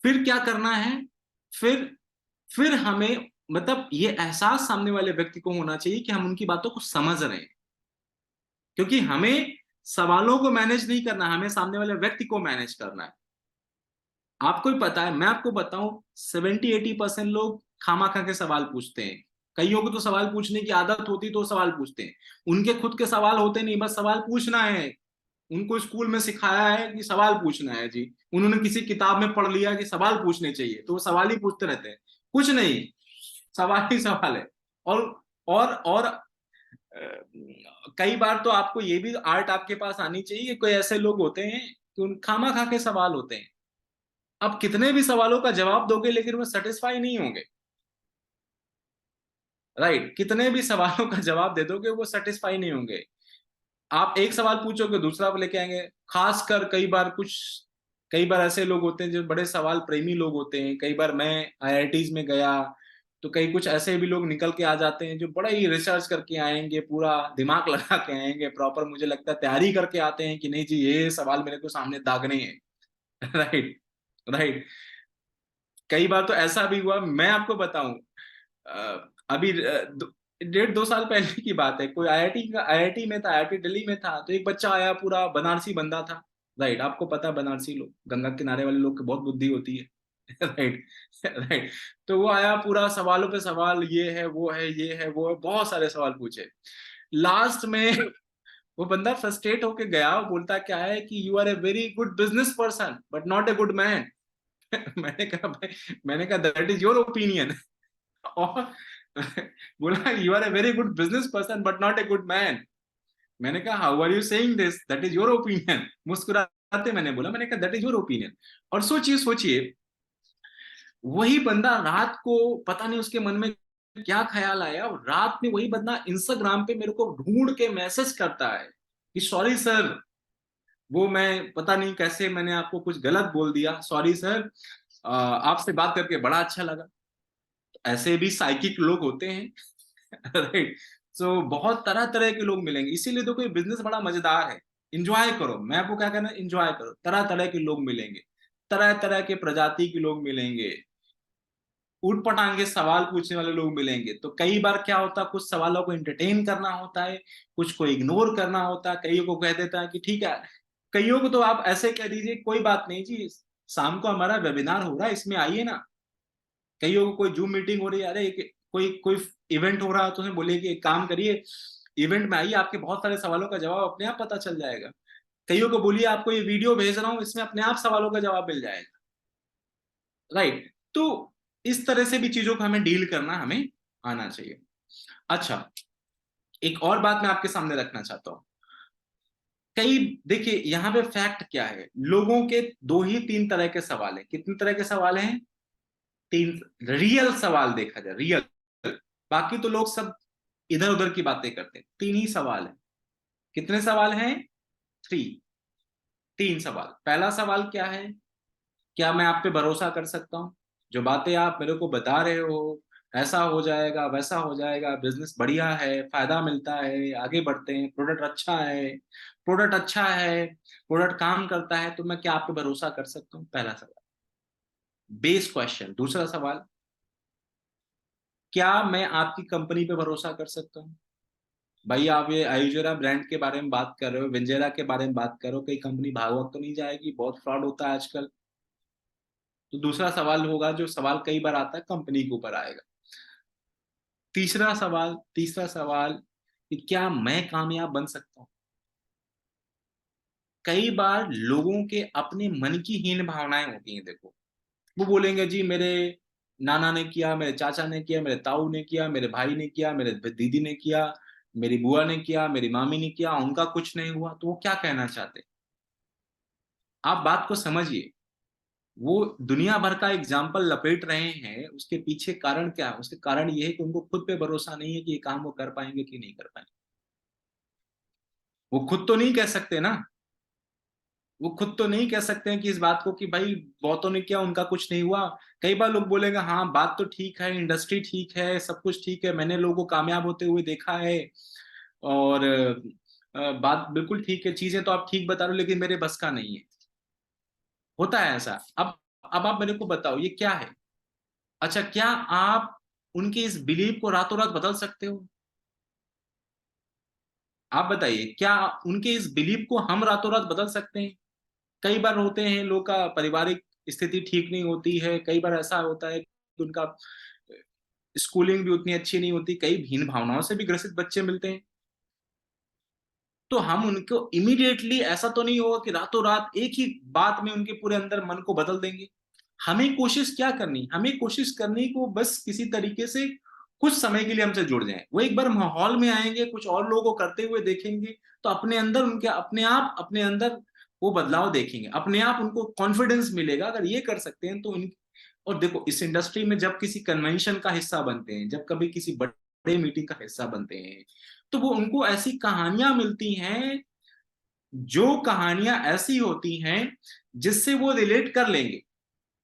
फिर क्या करना है, फिर फिर हमें, मतलब ये एहसास सामने वाले व्यक्ति को होना चाहिए कि हम उनकी बातों को समझ रहे हैं, क्योंकि हमें सवालों को मैनेज नहीं करना, हमें सामने वाले व्यक्ति को मैनेज करना है। आपको ही पता है, मैं आपको बताऊं, 70-80% लोग खामा खा के सवाल पूछते हैं। कईयों को तो सवाल पूछने की आदत होती तो सवाल पूछते हैं, उनके खुद के सवाल होते नहीं, बस सवाल पूछना है। उनको स्कूल में सिखाया है कि सवाल पूछना है जी, उन्होंने किसी किताब में पढ़ लिया कि सवाल पूछने चाहिए, तो वो सवाल ही पूछते रहते हैं, कुछ नहीं, सवाल ही सवाल है। और कई बार तो आपको ये भी आर्ट आपके पास आनी चाहिए कि कोई ऐसे लोग होते हैं कि उन खामा खा के सवाल होते हैं, अब कितने भी सवालों का जवाब दोगे लेकिन वो सेटिस्फाई नहीं होंगे, राइट। कितने भी सवालों का जवाब दे दोगे वो सेटिस्फाई नहीं होंगे। आप एक सवाल पूछोगे दूसरा लेके आएंगे, खासकर कई बार ऐसे लोग होते हैं जो बड़े सवाल प्रेमी लोग होते हैं। कई बार मैं आईआईटीज में गया तो कई कुछ ऐसे भी लोग निकल के आ जाते हैं जो बड़ा ही रिसर्च करके आएंगे, पूरा दिमाग लगा के आएंगे, प्रॉपर मुझे लगता है तैयारी करके आते हैं कि नहीं जी ये सवाल मेरे को सामने दागने हैं। Right, right. कई बार तो ऐसा भी हुआ, मैं आपको बताऊं, अभी 1.5-2 साल पहले की बात है, कोई आईआईटी में था, आईआईटी दिल्ली में था, तो एक बच्चा आया, पूरा बनारसी बंदा था, राइट। आपको पता है बनारसी लोग, गंगा किनारे वाले लोग की बहुत बुद्धि होती है, राइट, राइट। तो वो आया, पूरा सवालों पे सवाल, ये है वो है ये है वो है, बहुत सारे सवाल पूछे। लास्ट में वो बंदा फ्रस्ट्रेट होके गया, वो बोलता क्या है कि you are a very good business person but not a good man. मैंने कहा दैट इज योर ओपिनियन। और बोला you are a very good business person but not a good man. मैंने कहा how are you saying this, that is your opinion. मुस्कुराते मैंने बोला, मैंने कहा दैट इज योर ओपिनियन। और सोचिए सोचिए, वही बंदा रात को, पता नहीं उसके मन में क्या ख्याल आया, और रात में वही बंदा इंस्टाग्राम पे मेरे को ढूंढ के मैसेज करता है कि सॉरी सर, वो मैं पता नहीं कैसे मैंने आपको कुछ गलत बोल दिया, सॉरी सर, आपसे बात करके बड़ा अच्छा लगा। ऐसे भी साइकिक लोग होते हैं, राइट। सो बहुत तरह तरह के लोग मिलेंगे, इसीलिए तो कोई बिजनेस बड़ा मजेदार है। इंजॉय करो, मैं आपको क्या कहना है, इंजॉय करो, तरह तरह के लोग मिलेंगे, तरह तरह के प्रजाति के लोग मिलेंगे, उठ पटांग के सवाल पूछने वाले लोग मिलेंगे। तो कई बार क्या होता है, कुछ सवालों को एंटरटेन करना होता है, कुछ को इग्नोर करना होता है, कईयों को कह देता है कि ठीक है, कईयों को तो आप ऐसे कह दीजिए कोई बात नहीं जी, शाम को हमारा वेबिनार हो रहा है, इसमें आइए ना। कईयों को कोई जूम मीटिंग हो रही है, अरे कोई कोई इवेंट हो रहा है तो उन्हें बोलिए कि एक काम करिए, इवेंट में आइए, आपके बहुत सारे सवालों का जवाब अपने आप पता चल जाएगा। कईयों को बोलिए आपको ये वीडियो भेज रहा हूं, इसमें अपने आप सवालों का जवाब मिल जाएगा, राइट। तो इस तरह से भी चीजों को हमें डील करना हमें आना चाहिए। अच्छा, एक और बात मैं आपके सामने रखना चाहता हूं। कई देखिए यहां पे फैक्ट क्या है, लोगों के दो ही तीन तरह के सवाल हैं। कितने तरह के सवाल हैं? तीन रियल सवाल देखा जाए, रियल। बाकी तो लोग सब इधर उधर की बातें करते हैं। तीन ही सवाल है। कितने सवाल हैं? 3। तीन सवाल। पहला सवाल क्या है? क्या मैं आप पे भरोसा कर सकता हूं? जो बातें आप मेरे को बता रहे हो, ऐसा हो जाएगा वैसा हो जाएगा, बिजनेस बढ़िया है, फायदा मिलता है, आगे बढ़ते हैं, प्रोडक्ट अच्छा है, प्रोडक्ट अच्छा है, प्रोडक्ट काम करता है, तो मैं क्या आप पे भरोसा कर सकता हूं? पहला सवाल, बेस क्वेश्चन। दूसरा सवाल, क्या मैं आपकी कंपनी पे भरोसा कर सकता हूं? भाई आप ये आयुजेरा ब्रांड के बारे में बात कर रहे हो, विंजेरा के बारे में बात कर रहे हो, कई कंपनी भाग वक्त तो नहीं जाएगी? बहुत फ्रॉड होता है आजकल। तो दूसरा सवाल होगा, जो सवाल कई बार आता है, कंपनी के ऊपर आएगा। तीसरा सवाल कि क्या मैं कामयाब बन सकता हूं? कई बार लोगों के अपने मन की हीन भावनाएं होती हैं। देखो, वो बोलेंगे जी मेरे नाना ने किया, मेरे चाचा ने किया, मेरे ताऊ ने किया, मेरे भाई ने किया, मेरे दीदी ने किया, मेरी बुआ ने किया, मेरी मामी ने किया, उनका कुछ नहीं हुआ। तो वो क्या कहना चाहते हैं? आप बात को समझिए। वो दुनिया भर का एग्जाम्पल लपेट रहे हैं, उसके पीछे कारण क्या है? उसके कारण ये है कि उनको खुद पे भरोसा नहीं है कि ये काम वो कर पाएंगे कि नहीं कर पाएंगे। वो खुद तो नहीं कह सकते ना, वो खुद तो नहीं कह सकते हैं कि इस बात को कि भाई बहुतों ने किया उनका कुछ नहीं हुआ। कई बार लोग बोलेंगे हाँ बात तो ठीक है, इंडस्ट्री ठीक है, सब कुछ ठीक है, मैंने लोगों को कामयाब होते हुए देखा है, और बात बिल्कुल ठीक है, चीजें तो आप ठीक बता रहे हो, लेकिन मेरे बस का नहीं है। होता है ऐसा। अब आप मेरे को बताओ ये क्या है? अच्छा, क्या आप उनके इस बिलीव को रातों रात बदल सकते हो? आप बताइए, क्या उनके इस बिलीव को हम रातों रात बदल सकते हैं? कई बार होते हैं लोग का पारिवारिक स्थिति ठीक नहीं होती है, कई बार ऐसा होता है कि उनका स्कूलिंग भी उतनी अच्छी नहीं होती, कई हीन भावनाओं से भी ग्रसित बच्चे मिलते हैं। तो हम उनको इमीडिएटली, ऐसा तो नहीं होगा कि रातों रात एक ही बात में उनके पूरे अंदर मन को बदल देंगे। हमें कोशिश क्या करनी? हमें कोशिश करनी को बस किसी तरीके से कुछ समय के लिए हमसे जुड़ जाएं। वो एक बार माहौल में आएंगे, कुछ और लोगों को करते हुए देखेंगे, तो अपने अंदर उनके अपने आप अपने अंदर वो बदलाव देखेंगे, अपने आप उनको कॉन्फिडेंस मिलेगा। अगर ये कर सकते हैं तो और देखो इस इंडस्ट्री में जब किसी कन्वेंशन का हिस्सा बनते हैं, जब कभी किसी बड़े मीटिंग का हिस्सा बनते हैं, तो वो उनको ऐसी कहानियां मिलती हैं, जो कहानियां ऐसी होती हैं जिससे वो रिलेट कर लेंगे।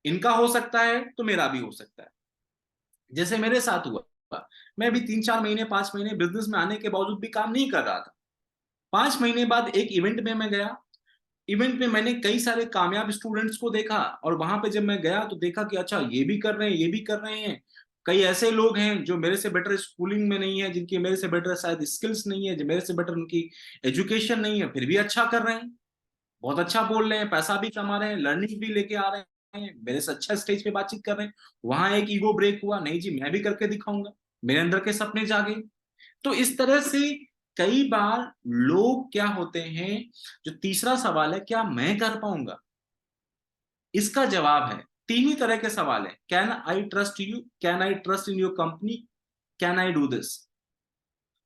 इनका हो सकता है तो मेरा भी हो सकता है। जैसे मेरे साथ हुआ, मैं भी 3-4 महीने 5 महीने बिजनेस में आने के बावजूद भी काम नहीं कर रहा था। 5 महीने बाद एक इवेंट में मैं गया। इवेंट में मैंने कई सारे कामयाब स्टूडेंट्स को देखा, और वहां पे जब मैं गया तो देखा कि अच्छा ये भी कर रहे हैं, ये भी कर रहे हैं। कई ऐसे लोग हैं जो मेरे से बेटर स्कूलिंग में नहीं है, जिनकी मेरे से बेटर शायद स्किल्स नहीं है, जो मेरे से बेटर उनकी एजुकेशन नहीं है, फिर भी अच्छा कर रहे हैं, बहुत अच्छा बोल रहे हैं, पैसा भी कमा रहे हैं, लर्निंग भी लेके आ रहे हैं, मेरे से अच्छा स्टेज पे बातचीत कर रहे हैं। वहां एक ईगो ब्रेक हुआ, नहीं जी मैं भी करके दिखाऊंगा, मेरे अंदर के सपने जागे। तो इस तरह से कई बार लोग क्या होते हैं, जो तीसरा सवाल है क्या मैं कर पाऊंगा, इसका जवाब है तीन ही तरह के सवाल है। Can I trust you, can I trust in your company, can I do this.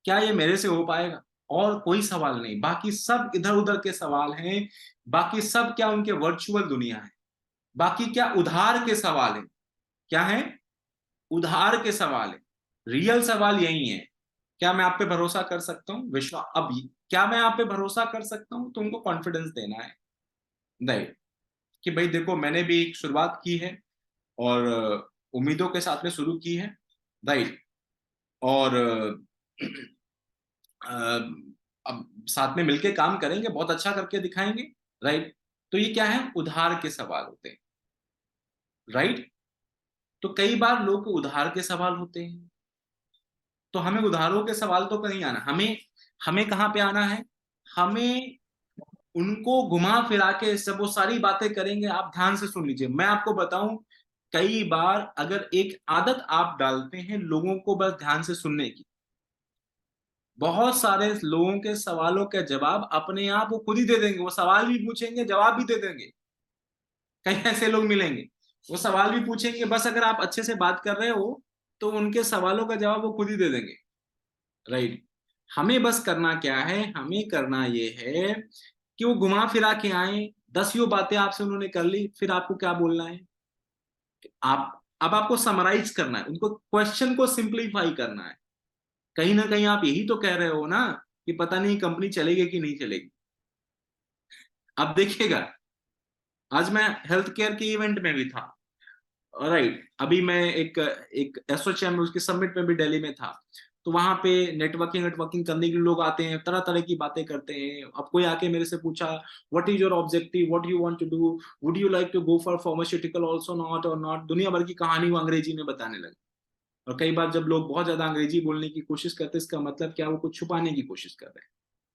क्या ये मेरे से हो पाएगा? और कोई सवाल नहीं, बाकी सब इधर उधर के सवाल हैं। बाकी सब क्या उनके वर्चुअल दुनिया है, बाकी क्या उधार के सवाल है। क्या है? उधार के सवाल है। रियल सवाल यही है, क्या मैं आप पे भरोसा कर सकता हूँ? विश्वास। अब क्या मैं आप पे भरोसा कर सकता हूँ, तो उनको कॉन्फिडेंस देना है, नहीं कि भाई देखो मैंने भी एक शुरुआत की है, और उम्मीदों के साथ में शुरू की है, राइट। और अब साथ में मिलके काम करेंगे, बहुत अच्छा करके दिखाएंगे, राइट। तो ये क्या है? उधार के सवाल होते हैं, राइट। तो कई बार लोग उधार के सवाल होते हैं, तो हमें उधारों के सवाल तो कहीं आना, हमें हमें कहाँ पे आना है? हमें उनको घुमा फिरा के सब वो सारी बातें करेंगे। आप ध्यान से सुन लीजिए, मैं आपको बताऊं, कई बार अगर एक आदत आप डालते हैं लोगों को बस ध्यान से सुनने की, बहुत सारे लोगों के सवालों के जवाब अपने आप वो खुद ही दे देंगे। वो सवाल भी पूछेंगे, जवाब भी दे देंगे। कई ऐसे लोग मिलेंगे, वो सवाल भी पूछेंगे, बस अगर आप अच्छे से बात कर रहे हो तो उनके सवालों का जवाब वो खुद ही दे देंगे। राइट। हमें बस करना क्या है, हमें करना ये है कि वो घुमा फिरा के आए, 10 यो बातें आपसे उन्होंने कर ली, फिर आपको क्या बोलना है, आप अब आपको समराइज करना है, उनको क्वेश्चन को सिंप्लीफाई करना है। कहीं ना कहीं आप यही तो कह रहे हो ना कि पता नहीं कंपनी चलेगी कि नहीं चलेगी। अब देखिएगा, आज मैं हेल्थ केयर के इवेंट में भी था। राइट। अभी मैं एक एक एसोचैम उसके समिट में भी दिल्ली में था। तो वहां पे नेटवर्किंग करने के लिए लोग आते हैं, तरह तरह की बातें करते हैं। अब कोई आके मेरे से पूछा, what is your objective, what you want to do, would you like to go for pharmaceutical also, not और नॉट, दुनिया भर की कहानी वो अंग्रेजी में बताने लगे। और कई बार जब लोग बहुत ज्यादा अंग्रेजी बोलने की कोशिश करते हैं, इसका मतलब क्या, वो कुछ छुपाने की कोशिश कर रहे हैं।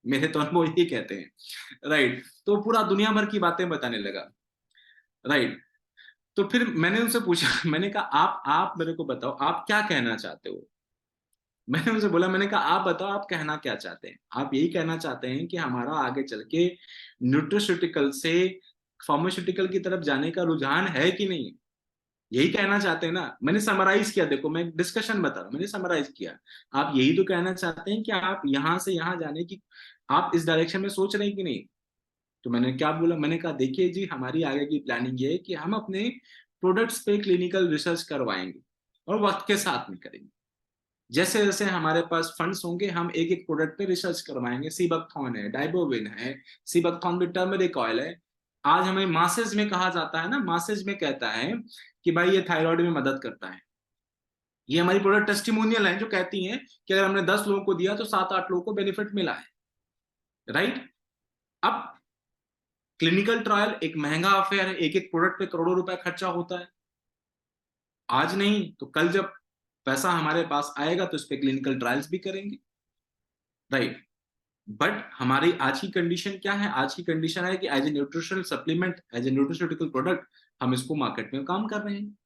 मेरे तो अनुभव यही कहते हैं। राइट। तो पूरा दुनिया भर की बातें बताने लगा। राइट। तो फिर मैंने उनसे पूछा, मैंने कहा आप मेरे को बताओ आप क्या कहना चाहते हो। मैंने उनसे बोला, मैंने कहा आप बताओ आप कहना क्या चाहते हैं। आप यही कहना चाहते हैं कि हमारा आगे चल के न्यूट्रोस्यूटिकल से फार्मास्यूटिकल की तरफ जाने का रुझान है कि नहीं, यही कहना चाहते हैं ना। मैंने समराइज किया, देखो मैं डिस्कशन बता रहा हूं, मैंने समराइज किया। आप यही तो कहना चाहते हैं कि आप यहां से यहां जाने की, आप इस डायरेक्शन में सोच रहे हैं कि नहीं। तो मैंने क्या बोला, मैंने कहा देखिए जी, हमारी आगे की प्लानिंग ये है कि हम अपने प्रोडक्ट्स पे क्लिनिकल रिसर्च करवाएंगे और वक्त के साथ में करेंगे। जैसे जैसे हमारे पास फंड्स होंगे, हम एक एक प्रोडक्ट पे रिसर्च करवाएंगे। सीबकथॉन है, डाइबोविन है, सीबकथॉन में टर्मरिक ऑयल है। आज हमें मासेज में कहा जाता है ना, मासेज में कहता है कि भाई ये थायराइड में मदद करता है। ये हमारी प्रोडक्ट टेस्टिमोनियल है जो कहती हैं कि अगर हमने 10 लोगों को दिया तो 7-8 लोगों को बेनिफिट मिला है। राइट। अब क्लिनिकल ट्रायल एक महंगा अफेयर है, एक एक प्रोडक्ट पे करोड़ों रुपए खर्चा होता है। आज नहीं तो कल जब पैसा हमारे पास आएगा तो इस पे क्लिनिकल ट्रायल्स भी करेंगे। राइट। बट हमारी आज की कंडीशन क्या है, आज की कंडीशन है कि as a nutritional supplement, as a nutraceutical product हम इसको मार्केट में काम कर रहे हैं।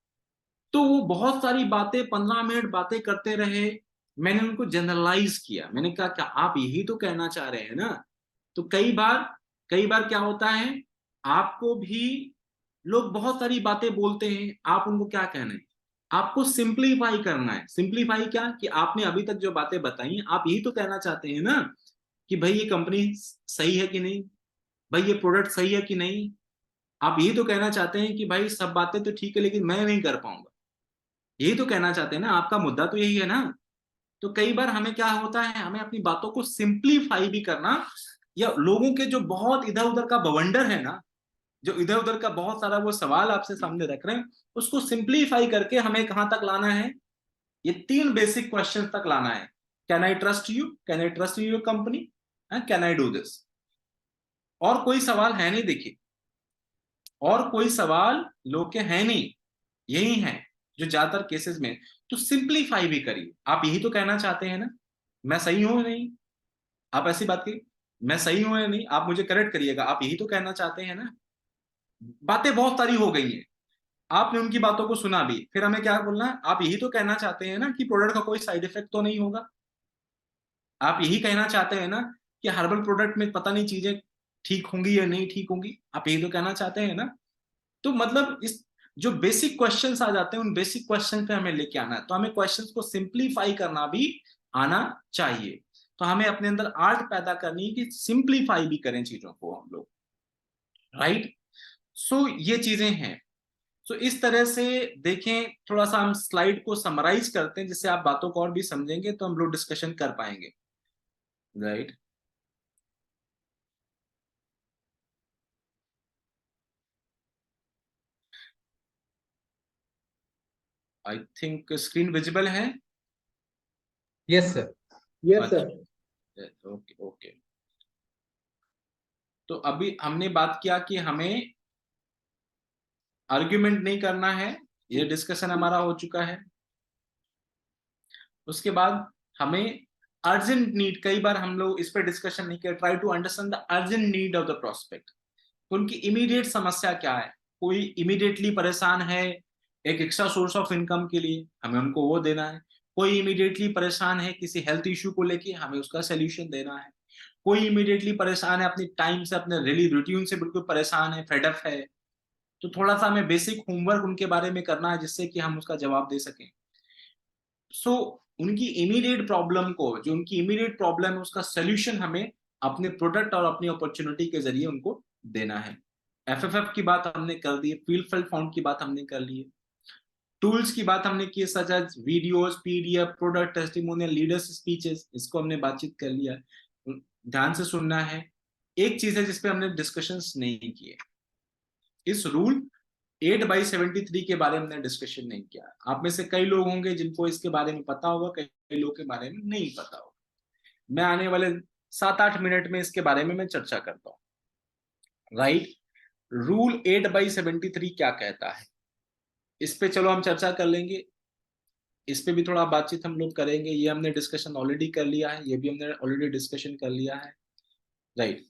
तो वो बहुत सारी बातें 15 मिनट बातें करते रहे। मैंने उनको जनरलाइज किया, मैंने कहा क्या आप यही तो कहना चाह रहे हैं ना। तो कई बार क्या होता है, आपको भी लोग बहुत सारी बातें बोलते हैं, आप उनको क्या कहना है, आपको सिंप्लीफाई करना है। सिंप्लीफाई क्या, कि आपने अभी तक जो बातें बताई हैं, आप यही तो कहना चाहते हैं ना कि भाई ये कंपनी सही है कि नहीं, भाई ये प्रोडक्ट सही है कि नहीं। आप यही तो कहना चाहते हैं कि भाई सब बातें तो ठीक है लेकिन मैं नहीं कर पाऊंगा, यही तो कहना चाहते हैं ना, आपका मुद्दा तो यही है ना। तो कई बार हमें क्या होता है, हमें अपनी बातों को सिंप्लीफाई भी करना, या लोगों के जो बहुत इधर उधर का बवंडर है ना, जो इधर उधर का बहुत सारा वो सवाल आपसे सामने रख रहे हैं, उसको सिंप्लीफाई करके हमें कहां तक लाना है, ये 3 बेसिक क्वेश्चन तक लाना है। Can I trust you, can I trust your company, can I do this. और कोई सवाल है नहीं, देखिए और कोई सवाल लोग के है नहीं, यही है जो ज्यादातर केसेस में। तो सिंप्लीफाई भी करिए। आप यही तो कहना चाहते हैं ना, मैं सही हूं या नहीं, आप ऐसी बात की, मैं सही हूं या नहीं, आप मुझे करेक्ट करिएगा, आप यही तो कहना चाहते हैं ना। बातें बहुत सारी हो गई हैं, आपने उनकी बातों को सुना भी, फिर हमें क्या बोलना है, आप यही तो कहना चाहते हैं ना कि प्रोडक्ट का कोई साइड इफेक्ट तो नहीं होगा। आप यही कहना चाहते हैं ना कि हर्बल प्रोडक्ट में पता नहीं चीजें ठीक होंगी या नहीं ठीक होंगी, आप यही तो कहना चाहते हैं ना। तो मतलब इस जो बेसिक क्वेश्चंस आ जाते हैं, उन बेसिक क्वेश्चन पे हमें लेके आना है। तो हमें क्वेश्चंस को सिंप्लीफाई करना भी आना चाहिए। तो हमें अपने अंदर आर्ट पैदा करनी है कि सिंप्लीफाई भी करें चीजों को हम लोग। राइट। सो ये चीजें हैं। सो इस तरह से देखें, थोड़ा सा हम स्लाइड को समराइज करते हैं जिससे आप बातों को और भी समझेंगे, तो हम लोग डिस्कशन कर पाएंगे। Right. I think screen visible है। Yes sir. Yes sir. अच्छा, ओके ओके। तो अभी हमने बात किया कि हमें आर्ग्यूमेंट नहीं करना है, ये डिस्कशन हमारा हो चुका है। उसके बाद हमें अर्जेंट नीड, कई बार हम लोग इस पर डिस्कशन नहीं किया, try to understand the urgent need of the prospect. उनकी इमीडिएट समस्या क्या है, कोई इमीडिएटली परेशान है एक एक्स्ट्रा सोर्स ऑफ इनकम के लिए, हमें उनको वो देना है। कोई इमीडिएटली परेशान है किसी हेल्थ इश्यू को लेके, हमें उसका सोल्यूशन देना है। कोई इमीडिएटली परेशान है अपनी टाइम से, अपने डेली रूटीन से बिल्कुल परेशान है, फेडअप है, तो थोड़ा सा हमें बेसिक होमवर्क उनके बारे में करना है जिससे कि हम उसका जवाब दे सकें। सो उनकी इमीडिएट प्रॉब्लम को, जो उनकी इमीडिएट प्रॉब्लम है उसका सोल्यूशन हमें अपने प्रोडक्ट और अपनी अपॉर्चुनिटी के जरिए उनको देना है। एफएफएफ की बात हमने कर दी है, फील्ड फाउंड की बात हमने कर ली है, टूल्स की बात हमने की, such as videos, PDF, product testimonial, leaders speeches, इसको हमने बातचीत कर लिया है, ध्यान से सुनना है। एक चीज है जिसपे हमने डिस्कशंस नहीं किए, इस रूल 8/73 के बारे में हमने डिस्कशन नहीं किया। आप में से कई लोग होंगे जिनको इसके बारे में पता होगा, कई लोग के बारे में नहीं पता होगा। मैं आने वाले 7-8 मिनट में इसके बारे में मैं चर्चा करता हूं। राइट, रूल 8/73 क्या कहता है, इस पे चलो हम चर्चा कर लेंगे, इस पे भी थोड़ा बातचीत हम लोग करेंगे। ये हमने डिस्कशन ऑलरेडी कर लिया है, ये भी हमने ऑलरेडी डिस्कशन कर लिया है। राइट,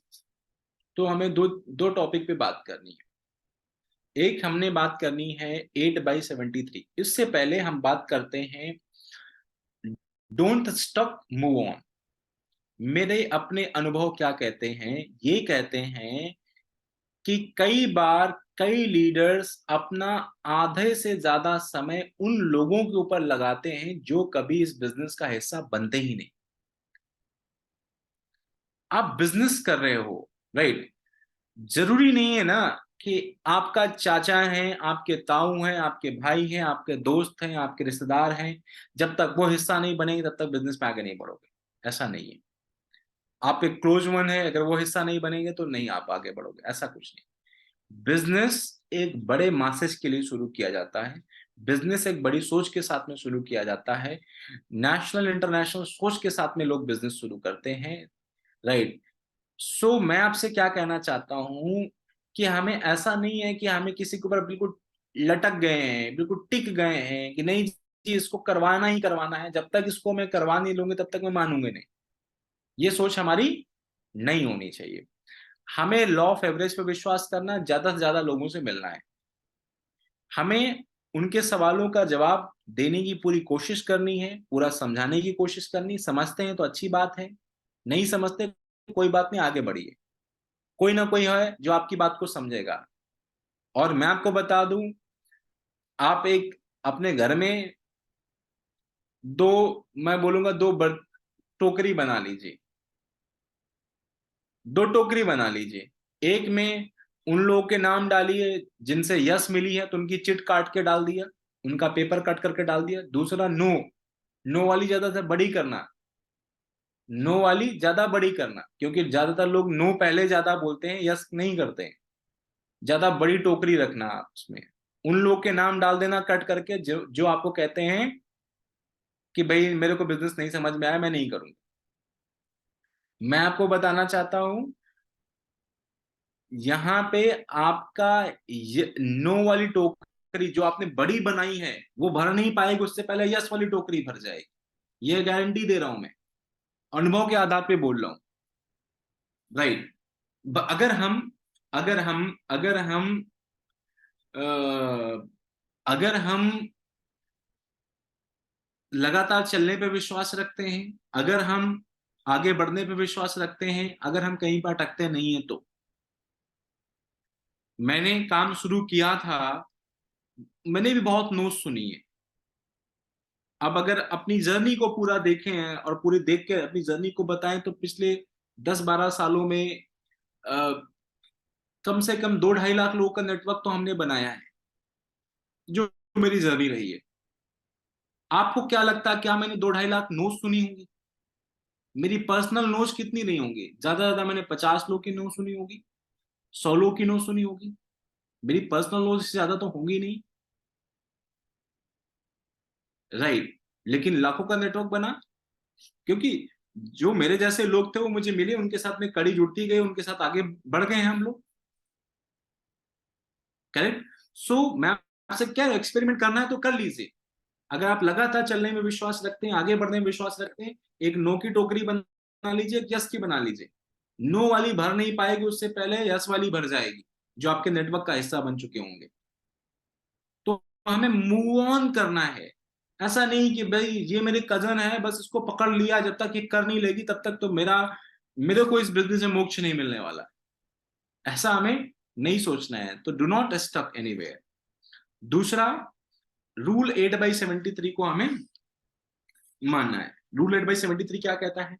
तो हमें दो टॉपिक पे बात करनी है। एक हमने बात करनी है 8/73। इससे पहले हम बात करते हैं डोंट स्टॉप, मूव ऑन। मेरे अपने अनुभव क्या कहते हैं, ये कहते हैं कि कई बार कई लीडर्स अपना आधे से ज्यादा समय उन लोगों के ऊपर लगाते हैं जो कभी इस बिजनेस का हिस्सा बनते ही नहीं। आप बिजनेस कर रहे हो, राइट, जरूरी नहीं है ना कि आपका चाचा है, आपके ताऊ हैं, आपके भाई हैं, आपके दोस्त हैं, आपके रिश्तेदार हैं, जब तक वो हिस्सा नहीं बनेंगे तब तक बिजनेस में आगे नहीं बढ़ोगे। ऐसा नहीं है। आप एक क्लोज वन है, अगर वो हिस्सा नहीं बनेंगे तो नहीं आप आगे बढ़ोगे, ऐसा कुछ नहीं। बिजनेस एक बड़े मासेस के लिए शुरू किया जाता है, बिजनेस एक बड़ी सोच के साथ में शुरू किया जाता है, नेशनल इंटरनेशनल सोच के साथ में लोग बिजनेस शुरू करते हैं। राइट, सो मैं आपसे क्या कहना चाहता हूं कि हमें ऐसा नहीं है कि हमें किसी के ऊपर बिल्कुल लटक गए हैं, बिल्कुल टिक गए हैं कि नहीं जी इसको करवाना ही करवाना है, जब तक इसको मैं करवा नहीं लूंगी तब तक मैं मानूंगी नहीं। ये सोच हमारी नहीं होनी चाहिए। हमें लॉ ऑफ एवरेज पे विश्वास करना है, ज्यादा से ज्यादा लोगों से मिलना है, हमें उनके सवालों का जवाब देने की पूरी कोशिश करनी है, पूरा समझाने की कोशिश करनी। समझते हैं तो अच्छी बात है, नहीं समझते कोई बात नहीं, आगे बढ़िए, कोई ना कोई है जो आपकी बात को समझेगा। और मैं आपको बता दूं, आप एक अपने घर में दो, मैं बोलूंगा टोकरी बना लीजिए, दो टोकरी बना लीजिए। एक में उन लोगों के नाम डालिए जिनसे यस मिली है तो उनकी चिट काट के डाल दिया, उनका पेपर कट करके डाल दिया। दूसरा नो, नो वाली ज्यादा से बड़ी करना, नो वाली ज्यादा बड़ी करना, क्योंकि ज्यादातर लोग नो पहले ज्यादा बोलते हैं, यस नहीं करते हैं। ज्यादा बड़ी टोकरी रखना आप उसमें, उन लोग के नाम डाल देना कट करके जो आपको कहते हैं कि भाई मेरे को बिजनेस नहीं समझ में आया, मैं नहीं करूंगा। मैं आपको बताना चाहता हूं, यहाँ पे आपका नो वाली टोकरी जो आपने बड़ी बनाई है वो भर नहीं पाएगी, उससे पहले यस वाली टोकरी भर जाएगी। ये गारंटी दे रहा हूं मैं, अनुभव के आधार पे बोल रहा हूं। राइट, अगर हम अगर हम अगर हम अगर हम लगातार चलने पे विश्वास रखते हैं, अगर हम आगे बढ़ने पे विश्वास रखते हैं, अगर हम कहीं पर अटकते नहीं है तो। मैंने काम शुरू किया था, मैंने भी बहुत नोट्स सुनी है। अब अगर अपनी जर्नी को पूरा देखें और पूरी देख के अपनी जर्नी को बताएं तो पिछले 10-12 सालों में कम से कम 2-2.5 लाख लोगों का नेटवर्क तो हमने बनाया है, जो मेरी जर्नी रही है। आपको क्या लगता है, क्या मैंने 2-2.5 लाख नोट्स सुनी होंगी? मेरी पर्सनल नोट्स कितनी नहीं होंगी, ज्यादा ज्यादा मैंने 50 लोग की नोट सुनी होगी, 100 लोग की नोट सुनी होगी। मेरी पर्सनल नोट्स से ज्यादा तो होंगी नहीं। राइट, लेकिन लाखों का नेटवर्क बना क्योंकि जो मेरे जैसे लोग थे वो मुझे मिले, उनके साथ में कड़ी जुड़ती गई, उनके साथ आगे बढ़ गए हैं हम लोग। करेक्ट, सो मैं आपसे क्या, एक्सपेरिमेंट करना है तो कर लीजिए। अगर आप लगातार चलने में विश्वास रखते हैं, आगे बढ़ने में विश्वास रखते हैं, एक नो की टोकरी बना लीजिए, एक यस की बना लीजिए। नो वाली भर नहीं पाएगी, उससे पहले यस वाली भर जाएगी, जो आपके नेटवर्क का हिस्सा बन चुके होंगे। तो हमें मूव ऑन करना है, ऐसा नहीं कि भाई ये मेरे कजन है, बस इसको पकड़ लिया, जब तक ये कर नहीं लेगी तब तक तो मेरे को इस बिजनेस में मोक्ष नहीं मिलने वाला। ऐसा हमें नहीं सोचना है। तो डू नॉट स्टक एनीवेयर। दूसरा, रूल 8/73 को हमें मानना है। रूल 8/73 क्या कहता है?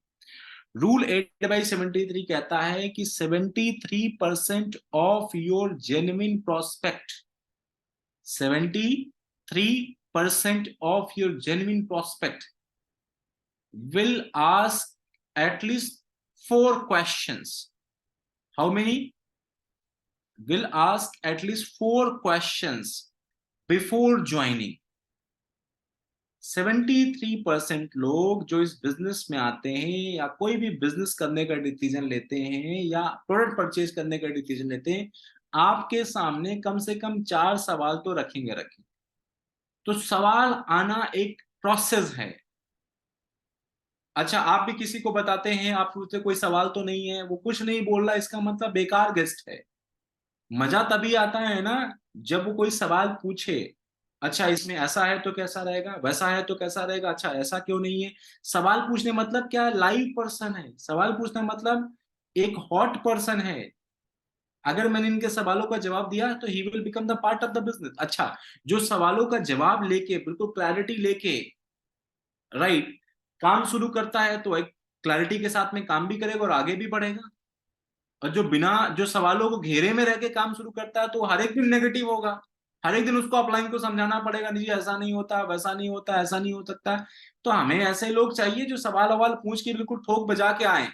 रूल 8/73 कहता है कि 73% of your genuine prospect, 73% of your genuine prospect will ask at least 4 questions. How many? Will ask at least 4 questions before joining. 73% लोग जो इस बिजनेस में आते हैं या कोई भी बिजनेस करने का डिसीजन लेते हैं या प्रोडक्ट परचेज करने का डिसीजन लेते हैं, आपके सामने कम से कम 4 सवाल तो रखेंगे। तो सवाल आना एक प्रोसेस है। अच्छा, आप भी किसी को बताते हैं, आप पूछते कोई सवाल तो नहीं है, वो कुछ नहीं बोल रहा, इसका मतलब बेकार गेस्ट है। मजा तभी आता है ना जब वो कोई सवाल पूछे, अच्छा इसमें ऐसा है तो कैसा रहेगा, वैसा है तो कैसा रहेगा, अच्छा ऐसा क्यों नहीं है। सवाल पूछने मतलब क्या है? लाइव पर्सन है। सवाल पूछना मतलब एक हॉट पर्सन है। अगर मैंने इनके सवालों का जवाब दिया तो he will become the part of the business. अच्छा, जो सवालों का जवाब लेके बिल्कुल क्लैरिटी लेके राइट काम शुरू करता है, तो एक क्लैरिटी के साथ में काम भी करेगा और आगे भी बढ़ेगा। और जो सवालों को घेरे में रह के काम शुरू करता है, तो हर एक दिन नेगेटिव होगा। हर एक दिन उसको अपलाइन को समझाना पड़ेगा, नहीं ऐसा नहीं होता, वैसा नहीं होता, ऐसा नहीं हो सकता। तो हमें ऐसे लोग चाहिए जो सवाल पूछ के बिल्कुल ठोक बजा के आए,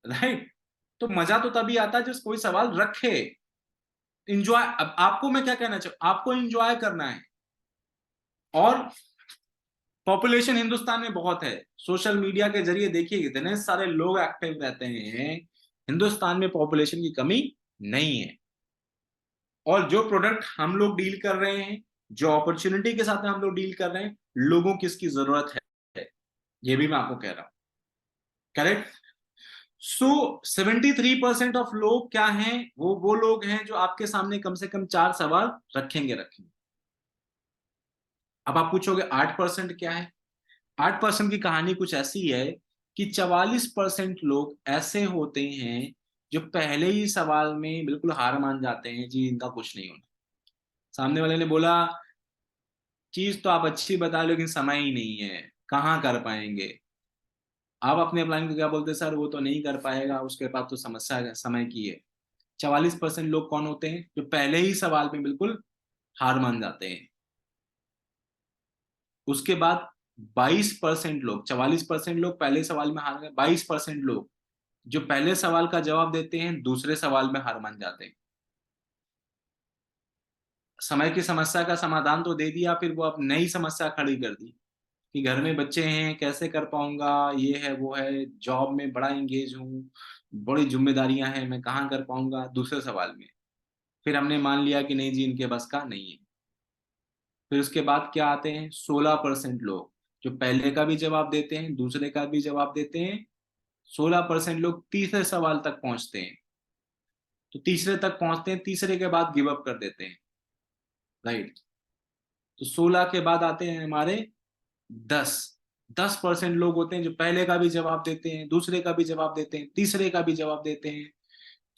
राइट। तो मजा तो तभी आता है जब कोई सवाल रखे। इंजॉय, अब आपको मैं क्या कहना चाहूँ, आपको इंजॉय करना है। और पॉपुलेशन हिंदुस्तान में बहुत है, सोशल मीडिया के जरिए देखिए इतने सारे लोग एक्टिव रहते हैं, हिंदुस्तान में पॉपुलेशन की कमी नहीं है। और जो प्रोडक्ट हम लोग डील कर रहे हैं, जो अपॉर्चुनिटी के साथ में हम लोग डील कर रहे हैं, लोगों की इसकी जरूरत है, ये भी मैं आपको कह रहा हूं। करेक्ट। सो 73% ऑफ लोग क्या हैं? वो लोग हैं जो आपके सामने कम से कम 4 सवाल रखेंगे। अब आप पूछोगे 8% क्या है? 8% की कहानी कुछ ऐसी है कि 44% लोग ऐसे होते हैं जो पहले ही सवाल में बिल्कुल हार मान जाते हैं, जी इनका कुछ नहीं होना। सामने वाले ने बोला चीज तो आप अच्छी बता लो, लेकिन समय ही नहीं है, कहाँ कर पाएंगे। आप अपने अपलाइन को क्या बोलते, सर वो तो नहीं कर पाएगा, उसके पास तो समस्या है, समय की है। 44% लोग कौन होते हैं? जो पहले ही सवाल में बिल्कुल हार मान जाते हैं। उसके बाद 22% लोग, 44% लोग पहले सवाल में हार गए, 22% लोग जो पहले सवाल का जवाब देते हैं दूसरे सवाल में हार मान जाते हैं। समय की समस्या का समाधान तो दे दिया, फिर वो अब नई समस्या खड़ी कर दी कि घर में बच्चे हैं, कैसे कर पाऊंगा, ये है वो है, जॉब में बड़ा इंगेज हूँ, बड़ी जिम्मेदारियां हैं, मैं कहाँ कर पाऊंगा दूसरे सवाल में। फिर हमने मान लिया कि नहीं जी इनके बस का नहीं है। फिर उसके बाद क्या आते हैं? 16% लोग जो पहले का भी जवाब देते हैं दूसरे का भी जवाब देते हैं। 16% लोग तीसरे सवाल तक पहुंचते हैं। तो तीसरे तक पहुंचते हैं, तीसरे के बाद गिव अप कर देते हैं, राइट। तो 16 के बाद आते हैं हमारे 10। 10% लोग होते हैं जो पहले का भी जवाब देते हैं दूसरे का भी जवाब देते हैं तीसरे का भी जवाब देते हैं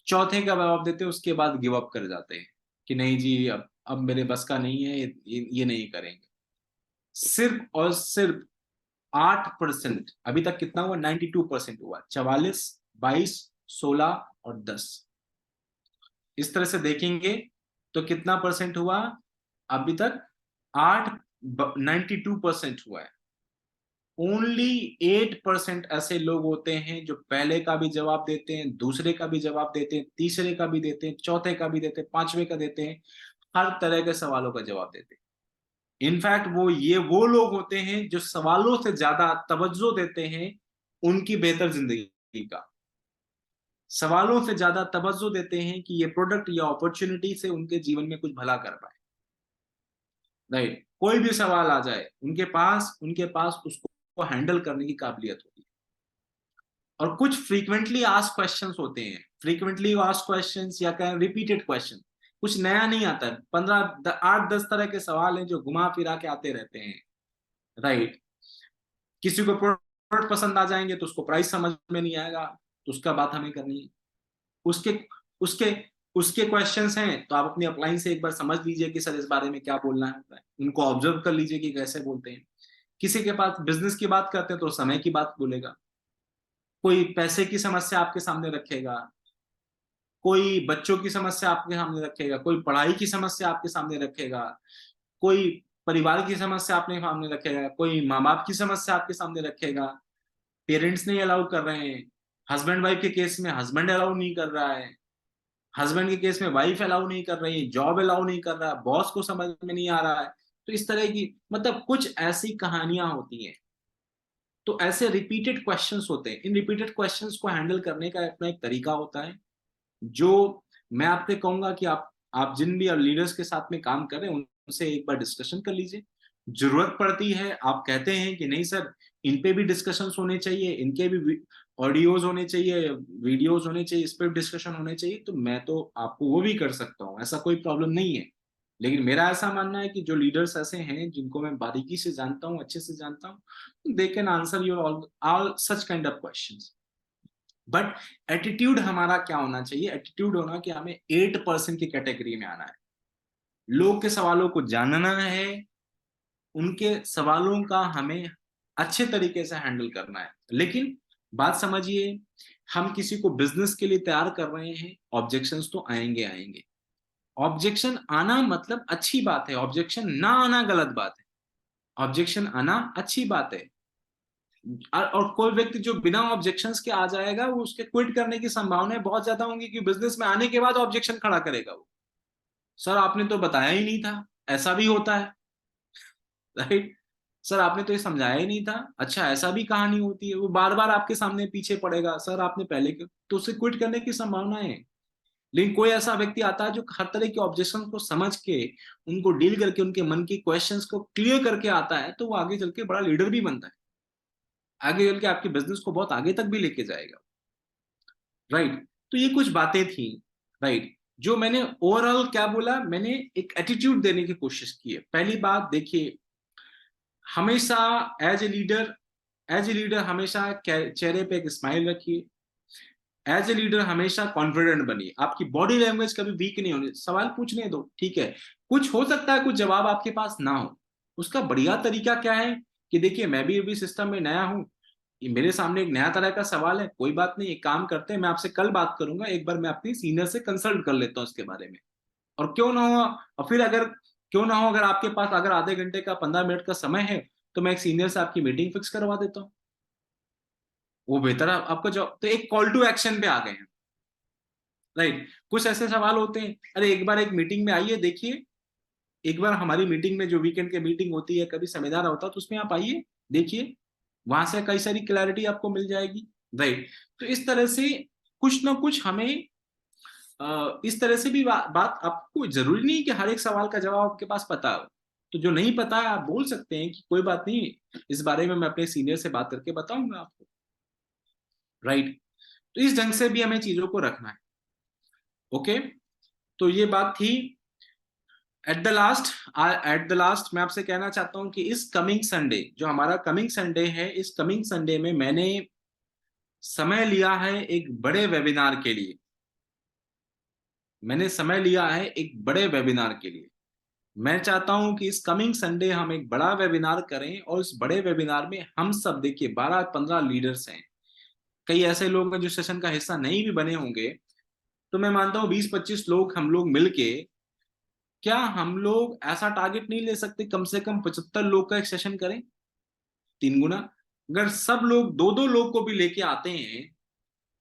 चौथे का जवाब देते हैं, उसके बाद गिव अप कर जाते हैं कि नहीं जी अब मेरे बस का नहीं है, ये नहीं करेंगे। सिर्फ और सिर्फ 8%, अभी तक कितना हुआ? 92% हुआ। 44, 22, 16 और 10, इस तरह से देखेंगे तो कितना परसेंट हुआ? अभी तक 92% हुआ है। ओनली 8% ऐसे लोग होते हैं जो पहले का भी जवाब देते हैं दूसरे का भी जवाब देते हैं तीसरे का भी देते हैं चौथे का भी देते हैं पांचवे का देते हैं, हर तरह के सवालों का जवाब देते हैं। इनफैक्ट वो लोग होते हैं जो सवालों से ज्यादा तवज्जो देते हैं उनकी बेहतर जिंदगी का। सवालों से ज्यादा तवज्जो देते हैं कि ये प्रोडक्ट या अपॉर्चुनिटी से उनके जीवन में कुछ भला कर पाए, राइट। कोई भी सवाल आ जाए उनके पास उसको हैंडल करने की काबिलियत होती है। और कुछ फ्रीक्वेंटली आस्क्ड क्वेश्चंस होते हैं, फ्रीक्वेंटली आस्क्ड क्वेश्चंस या कहें रिपीटेड क्वेश्चन, कुछ नया नहीं आता है। 8-10 तरह के सवाल हैं जो घुमा फिरा के आते रहते हैं, राइट। किसी को प्रोडक्ट पसंद आ जाएंगे तो उसको प्राइस समझ में नहीं आएगा, तो उसका बात हमें करनी है। उसके उसके उसके क्वेश्चंस हैं तो आप अपनी अपलाइन से एक बार समझ लीजिए कि सर इस बारे में क्या बोलना है, उनको ऑब्जर्व कर लीजिए कि कैसे बोलते हैं। किसी के पास बिजनेस की बात करते हैं तो समय की बात बोलेगा, कोई पैसे की समस्या आपके सामने रखेगा, कोई बच्चों की समस्या आपके सामने रखेगा, कोई पढ़ाई की समस्या आपके सामने रखेगा, कोई परिवार की समस्या आपने सामने रखेगा, कोई माँ बाप की समस्या आपके सामने रखेगा, पेरेंट्स नहीं अलाउ कर रहे हैं, हस्बैंड वाइफ के केस में हस्बैंड अलाउ नहीं कर रहा है, हस्बैंड के केस में वाइफ अलाउ नहीं कर रही है, जॉब अलाउ नहीं कर रहा है, बॉस को समझ में नहीं आ रहा है। तो इस तरह की मतलब कुछ ऐसी कहानियां होती हैं। तो ऐसे रिपीटेड क्वेश्चंस होते हैं, इन रिपीटेड क्वेश्चंस को हैंडल करने का अपना एक तरीका होता है, जो मैं आपसे कहूंगा कि आप जिन भी लीडर्स के साथ में काम कर रहे हैं उनसे एक बार डिस्कशन कर लीजिए। जरूरत पड़ती है, आप कहते हैं कि नहीं सर इन पे भी डिस्कशंस होने चाहिए, इनके भी ऑडियोज होने चाहिए, वीडियोज होने चाहिए, इस पे भी डिस्कशन होने चाहिए, तो मैं तो आपको वो भी कर सकता हूँ, ऐसा कोई प्रॉब्लम नहीं है। लेकिन मेरा ऐसा मानना है कि जो लीडर्स ऐसे हैं जिनको मैं बारीकी से जानता हूँ, अच्छे से जानता हूँ, they can answer your all such kind of questions. But attitude हमारा क्या होना चाहिए? एटीट्यूड होना कि हमें 8% की कैटेगरी में आना है, लोग के सवालों को जानना है, उनके सवालों का हमें अच्छे तरीके से हैंडल करना है। लेकिन बात समझिए, हम किसी को बिजनेस के लिए तैयार कर रहे हैं, ऑब्जेक्शंस तो आएंगे आएंगे। ऑब्जेक्शन आना मतलब अच्छी बात है, ऑब्जेक्शन ना आना गलत बात है। ऑब्जेक्शन आना अच्छी बात है, और कोई व्यक्ति जो बिना ऑब्जेक्शंस के आ जाएगा वो उसके क्विट करने की संभावनाएं बहुत ज्यादा होंगी, कि बिजनेस में आने के बाद ऑब्जेक्शन खड़ा करेगा वो, सर आपने तो बताया ही नहीं था, ऐसा भी होता है, राइट। सर आपने तो ये समझाया ही नहीं था, अच्छा ऐसा भी कहानी होती है। वो बार बार आपके सामने पीछे पड़ेगा, सर आपने पहले क्यों, तो उसे क्विट करने की संभावना है। लेकिन कोई ऐसा व्यक्ति आता है जो हर तरह के ऑब्जेक्शन को समझ के, उनको डील करके, उनके मन की क्वेश्चंस को क्लियर करके आता है, तो वो आगे चल के बड़ा लीडर भी बनता है, आगे चल के आपके बिजनेस को बहुत आगे तक भी लेके जाएगा, राइट। तो ये कुछ बातें थी, राइट, जो मैंने ओवरऑल क्या बोला, मैंने एक एटीट्यूड देने की कोशिश की है। पहली बात देखिए, हमेशा एज ए लीडर हमेशा चेहरे पे एक स्माइल रखिए। एज ए लीडर हमेशा कॉन्फिडेंट बनिए, आपकी बॉडी लैंग्वेज कभी वीक नहीं होनी। सवाल पूछने दो, ठीक है, कुछ हो सकता है कुछ जवाब आपके पास ना हो, उसका बढ़िया तरीका क्या है कि देखिए मैं भी अभी सिस्टम में नया हूं, ये मेरे सामने एक नया तरह का सवाल है, कोई बात नहीं, एक काम करते हैं, मैं आपसे कल बात करूंगा, एक बार मैं अपनी सीनियर से कंसल्ट कर लेता हूँ इसके बारे में। और क्यों ना हो, और फिर अगर क्यों ना हो, अगर आपके पास अगर आधे घंटे का 15 मिनट का समय है, तो मैं एक सीनियर से आपकी मीटिंग फिक्स करवा देता हूँ, वो बेहतर है आपका जॉब। तो एक कॉल टू एक्शन पे आ गए हैं, राइट। कुछ ऐसे सवाल होते हैं, अरे एक बार एक मीटिंग में आइए, देखिए एक बार हमारी मीटिंग में, जो वीकेंड की मीटिंग होती है, कभी सेमिनार होता है, तो उसमें आप आइए, देखिए, वहां से कई सारी क्लैरिटी आपको मिल जाएगी, राइट। तो इस तरह से कुछ ना कुछ हमें इस तरह से भी बात आपको जरूरी नहीं कि हर एक सवाल का जवाब आपके पास पता हो, तो जो नहीं पता है आप बोल सकते हैं कि कोई बात नहीं, इस बारे में मैं अपने सीनियर से बात करके बताऊंगा आपको, राइट। तो इस ढंग से भी हमें चीजों को रखना है, ओके। तो ये बात थी। एट द लास्ट मैं आपसे कहना चाहता हूं कि इस कमिंग संडे, जो हमारा कमिंग संडे है, इस कमिंग संडे में मैंने समय लिया है एक बड़े वेबिनार के लिए। मैंने समय लिया है एक बड़े वेबिनार के लिए। मैं चाहता हूं कि इस कमिंग संडे हम एक बड़ा वेबिनार करें, और इस बड़े वेबिनार में हम सब, देखिए 12-15 लीडर्स हैं, कई ऐसे लोग हैं जो सेशन का हिस्सा नहीं भी बने होंगे, तो मैं मानता हूं 20-25 लोग हम लोग मिलके, क्या हम लोग ऐसा टारगेट नहीं ले सकते, कम से कम 75 लोग का एक सेशन करें, 3 गुना। अगर सब लोग 2-2 लोग को भी लेके आते हैं,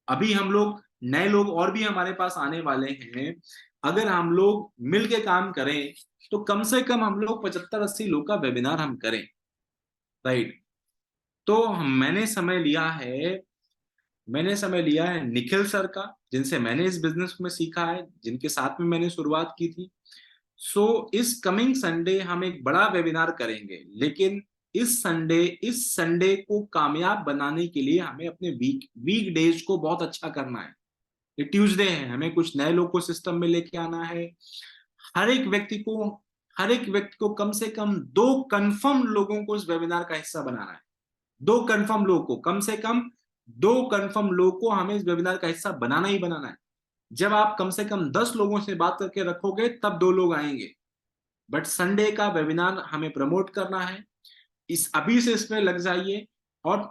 अभी हम लोग नए लोग और भी हमारे पास आने वाले हैं, अगर हम लोग मिलके काम करें, तो कम से कम हम लोग 75-80 लोग का वेबिनार हम करें, राइट। तो मैंने समय लिया है निखिल सर का, जिनसे मैंने इस बिजनेस में सीखा है, जिनके साथ में मैंने शुरुआत की थी। इस कमिंग संडे हम एक बड़ा वेबिनार करेंगे, लेकिन इस संडे को कामयाब बनाने के लिए हमें अपने वीक डेज को बहुत अच्छा करना है। ये ट्यूसडे है, हमें कुछ नए लोग को सिस्टम में लेके आना है। हर एक व्यक्ति को कम से कम 2 कंफर्म लोगों को इस वेबिनार का हिस्सा बनाना है। 2 कंफर्म लोगों को, कम से कम 2 कंफर्म लोगों को हमें इस वेबिनार का हिस्सा बनाना ही बनाना है। जब आप कम से कम 10 लोगों से बात करके रखोगे तब 2 लोग आएंगे। बट संडे का वेबिनार हमें प्रमोट करना है, अभी से इसमें लग जाइए, और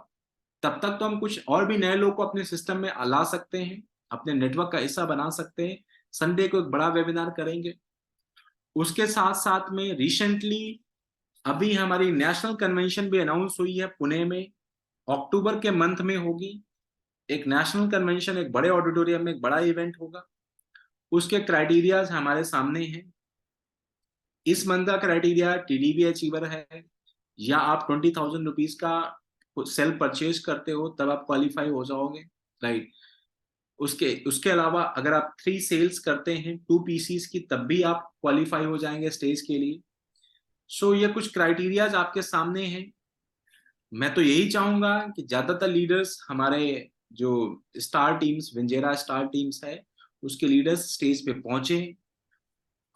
तब तक तो हम कुछ और भी नए लोगों को अपने सिस्टम में ला सकते हैं, अपने नेटवर्क का हिस्सा बना सकते हैं। संडे को एक बड़ा वेबिनार करेंगे। उसके साथ साथ में रिसेंटली अभी हमारी नेशनल कन्वेंशन भी अनाउंस हुई है पुणे में, अक्टूबर के मंथ में होगी। एक नेशनल कन्वेंशन, एक बड़े ऑडिटोरियम में एक बड़ा इवेंट होगा। उसके क्राइटेरियाज हमारे सामने हैं। इस मंथ का क्राइटेरिया TDB अचीवर है, या आप 20,000 रुपीज का सेल्फ परचेज करते हो तब आप क्वालिफाई हो जाओगे, राइट। उसके अलावा अगर आप 3 सेल्स करते हैं 2 PCs की, तब भी आप क्वालिफाई हो जाएंगे स्टेज के लिए। सो ये कुछ क्राइटेरियाज आपके सामने हैं। मैं तो यही चाहूंगा कि ज्यादातर लीडर्स, हमारे जो स्टार टीम्स, विंजेरा स्टार टीम्स है, उसके लीडर्स स्टेज पे पहुंचे,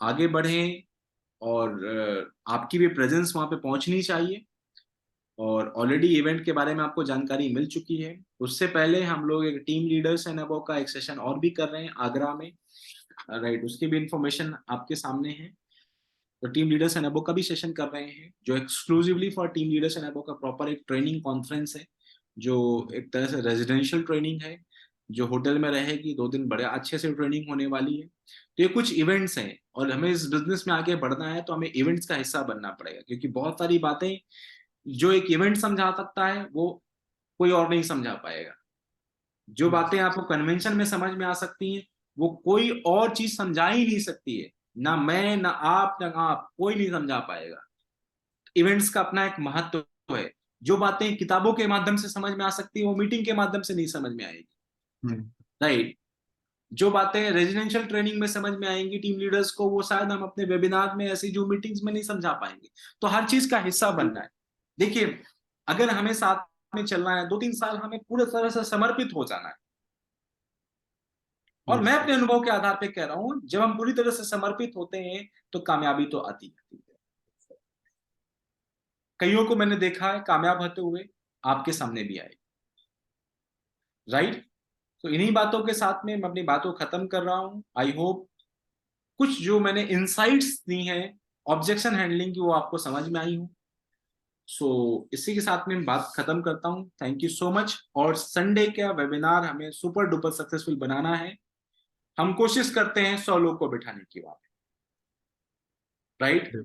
आगे बढ़े, और आपकी भी प्रेजेंस वहां पे पहुंचनी चाहिए। और ऑलरेडी इवेंट के बारे में आपको जानकारी मिल चुकी है। उससे पहले हम लोग एक टीम लीडर्स एंड अबव का एक सेशन और भी कर रहे हैं आगरा में, राइट। उसकी भी इंफॉर्मेशन आपके सामने है। तो टीम लीडर्स एंड अबव का भी सेशन कर रहे हैं, जो exclusively for team leaders and above का प्रॉपर एक ट्रेनिंग कॉन्फ्रेंस है, जो एक तरह से रेजिडेंशियल ट्रेनिंग है, जो होटल में रहेगी। 2 दिन बड़े अच्छे से ट्रेनिंग होने वाली है। तो ये कुछ इवेंट्स हैं, और हमें इस बिजनेस में आगे बढ़ना है तो हमें इवेंट्स का हिस्सा बनना पड़ेगा, क्योंकि बहुत सारी बातें जो एक इवेंट समझा सकता है वो कोई और नहीं समझा पाएगा। जो बातें आपको कन्वेंशन में समझ में आ सकती हैं वो कोई और चीज समझा ही नहीं सकती है। ना मैं, ना आप, कोई नहीं समझा पाएगा। इवेंट्स का अपना एक महत्व है। जो बातें किताबों के माध्यम से समझ में आ सकती है वो मीटिंग के माध्यम से नहीं समझ में आएगी, राइट। जो बातें रेजिडेंशियल ट्रेनिंग में समझ में आएंगी टीम लीडर्स को, वो शायद हम अपने वेबिनार में, ऐसी जो मीटिंग्स में नहीं समझा पाएंगे। तो हर चीज का हिस्सा बनना है। देखिए, अगर हमें साथ में चलना है 2-3 साल, हमें पूरी तरह से समर्पित हो जाना है। और मैं अपने अनुभव के आधार पे कह रहा हूं, जब हम पूरी तरह से समर्पित होते हैं तो कामयाबी तो आती है। कईयों को मैंने देखा है कामयाब होते हुए, आपके सामने भी आए, राइट। तो इन्हीं बातों के साथ में मैं अपनी बातों खत्म कर रहा हूं। आई होप कुछ जो मैंने इनसाइट्स दी हैं ऑब्जेक्शन हैंडलिंग की, वो आपको समझ में आई हूं। सो इसी के साथ में बात खत्म करता हूं। Thank you so much. और संडे का वेबिनार हमें सुपर डुपर सक्सेसफुल बनाना है। हम कोशिश करते हैं 100 लोग को बिठाने की बात, राइट।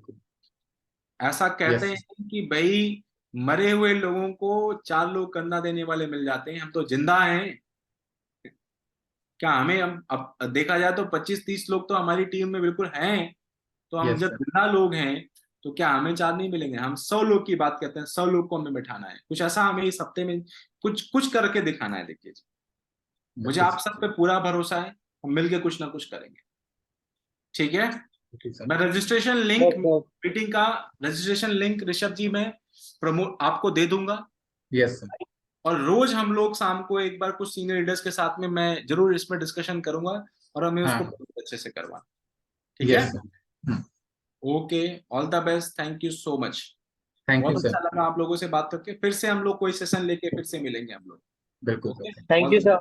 ऐसा कहते हैं कि भाई मरे हुए लोगों को 4 लोग कंधा देने वाले मिल जाते हैं, हम तो जिंदा हैं। क्या हमें, हम अब देखा जाए तो 25-30 लोग तो हमारी टीम में बिल्कुल हैं। तो हम जब जिंदा लोग हैं तो क्या हमें 4 नहीं मिलेंगे? हम 100 लोग की बात करते हैं, 100 लोग को हमें बिठाना है। कुछ ऐसा हमें इस हफ्ते में कुछ करके दिखाना है। देखिए, मुझे आप सब पे पूरा भरोसा है, हम मिलके कुछ ना कुछ करेंगे, ठीक है। मैं रजिस्ट्रेशन लिंक, मीटिंग का रजिस्ट्रेशन लिंक ऋषभ जी मैं प्रमोट आपको दे दूंगा। Yes sir. और रोज हम लोग शाम को एक बार कुछ सीनियर लीडर्स के साथ में मैं जरूर इसमें डिस्कशन करूंगा, और हमें उसको अच्छे से करवाना, ठीक है। Okay, all the best, thank you so much. बहुत अच्छा लगा आप लोगों से बात करके। फिर से हम लोग कोई सेशन लेके फिर से मिलेंगे हम लोग। बिल्कुल। Thank you sir.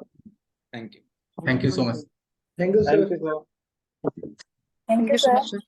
Thank you. Thank you so much. Thank you, sir. Thank you sir. Thank you so much, sir.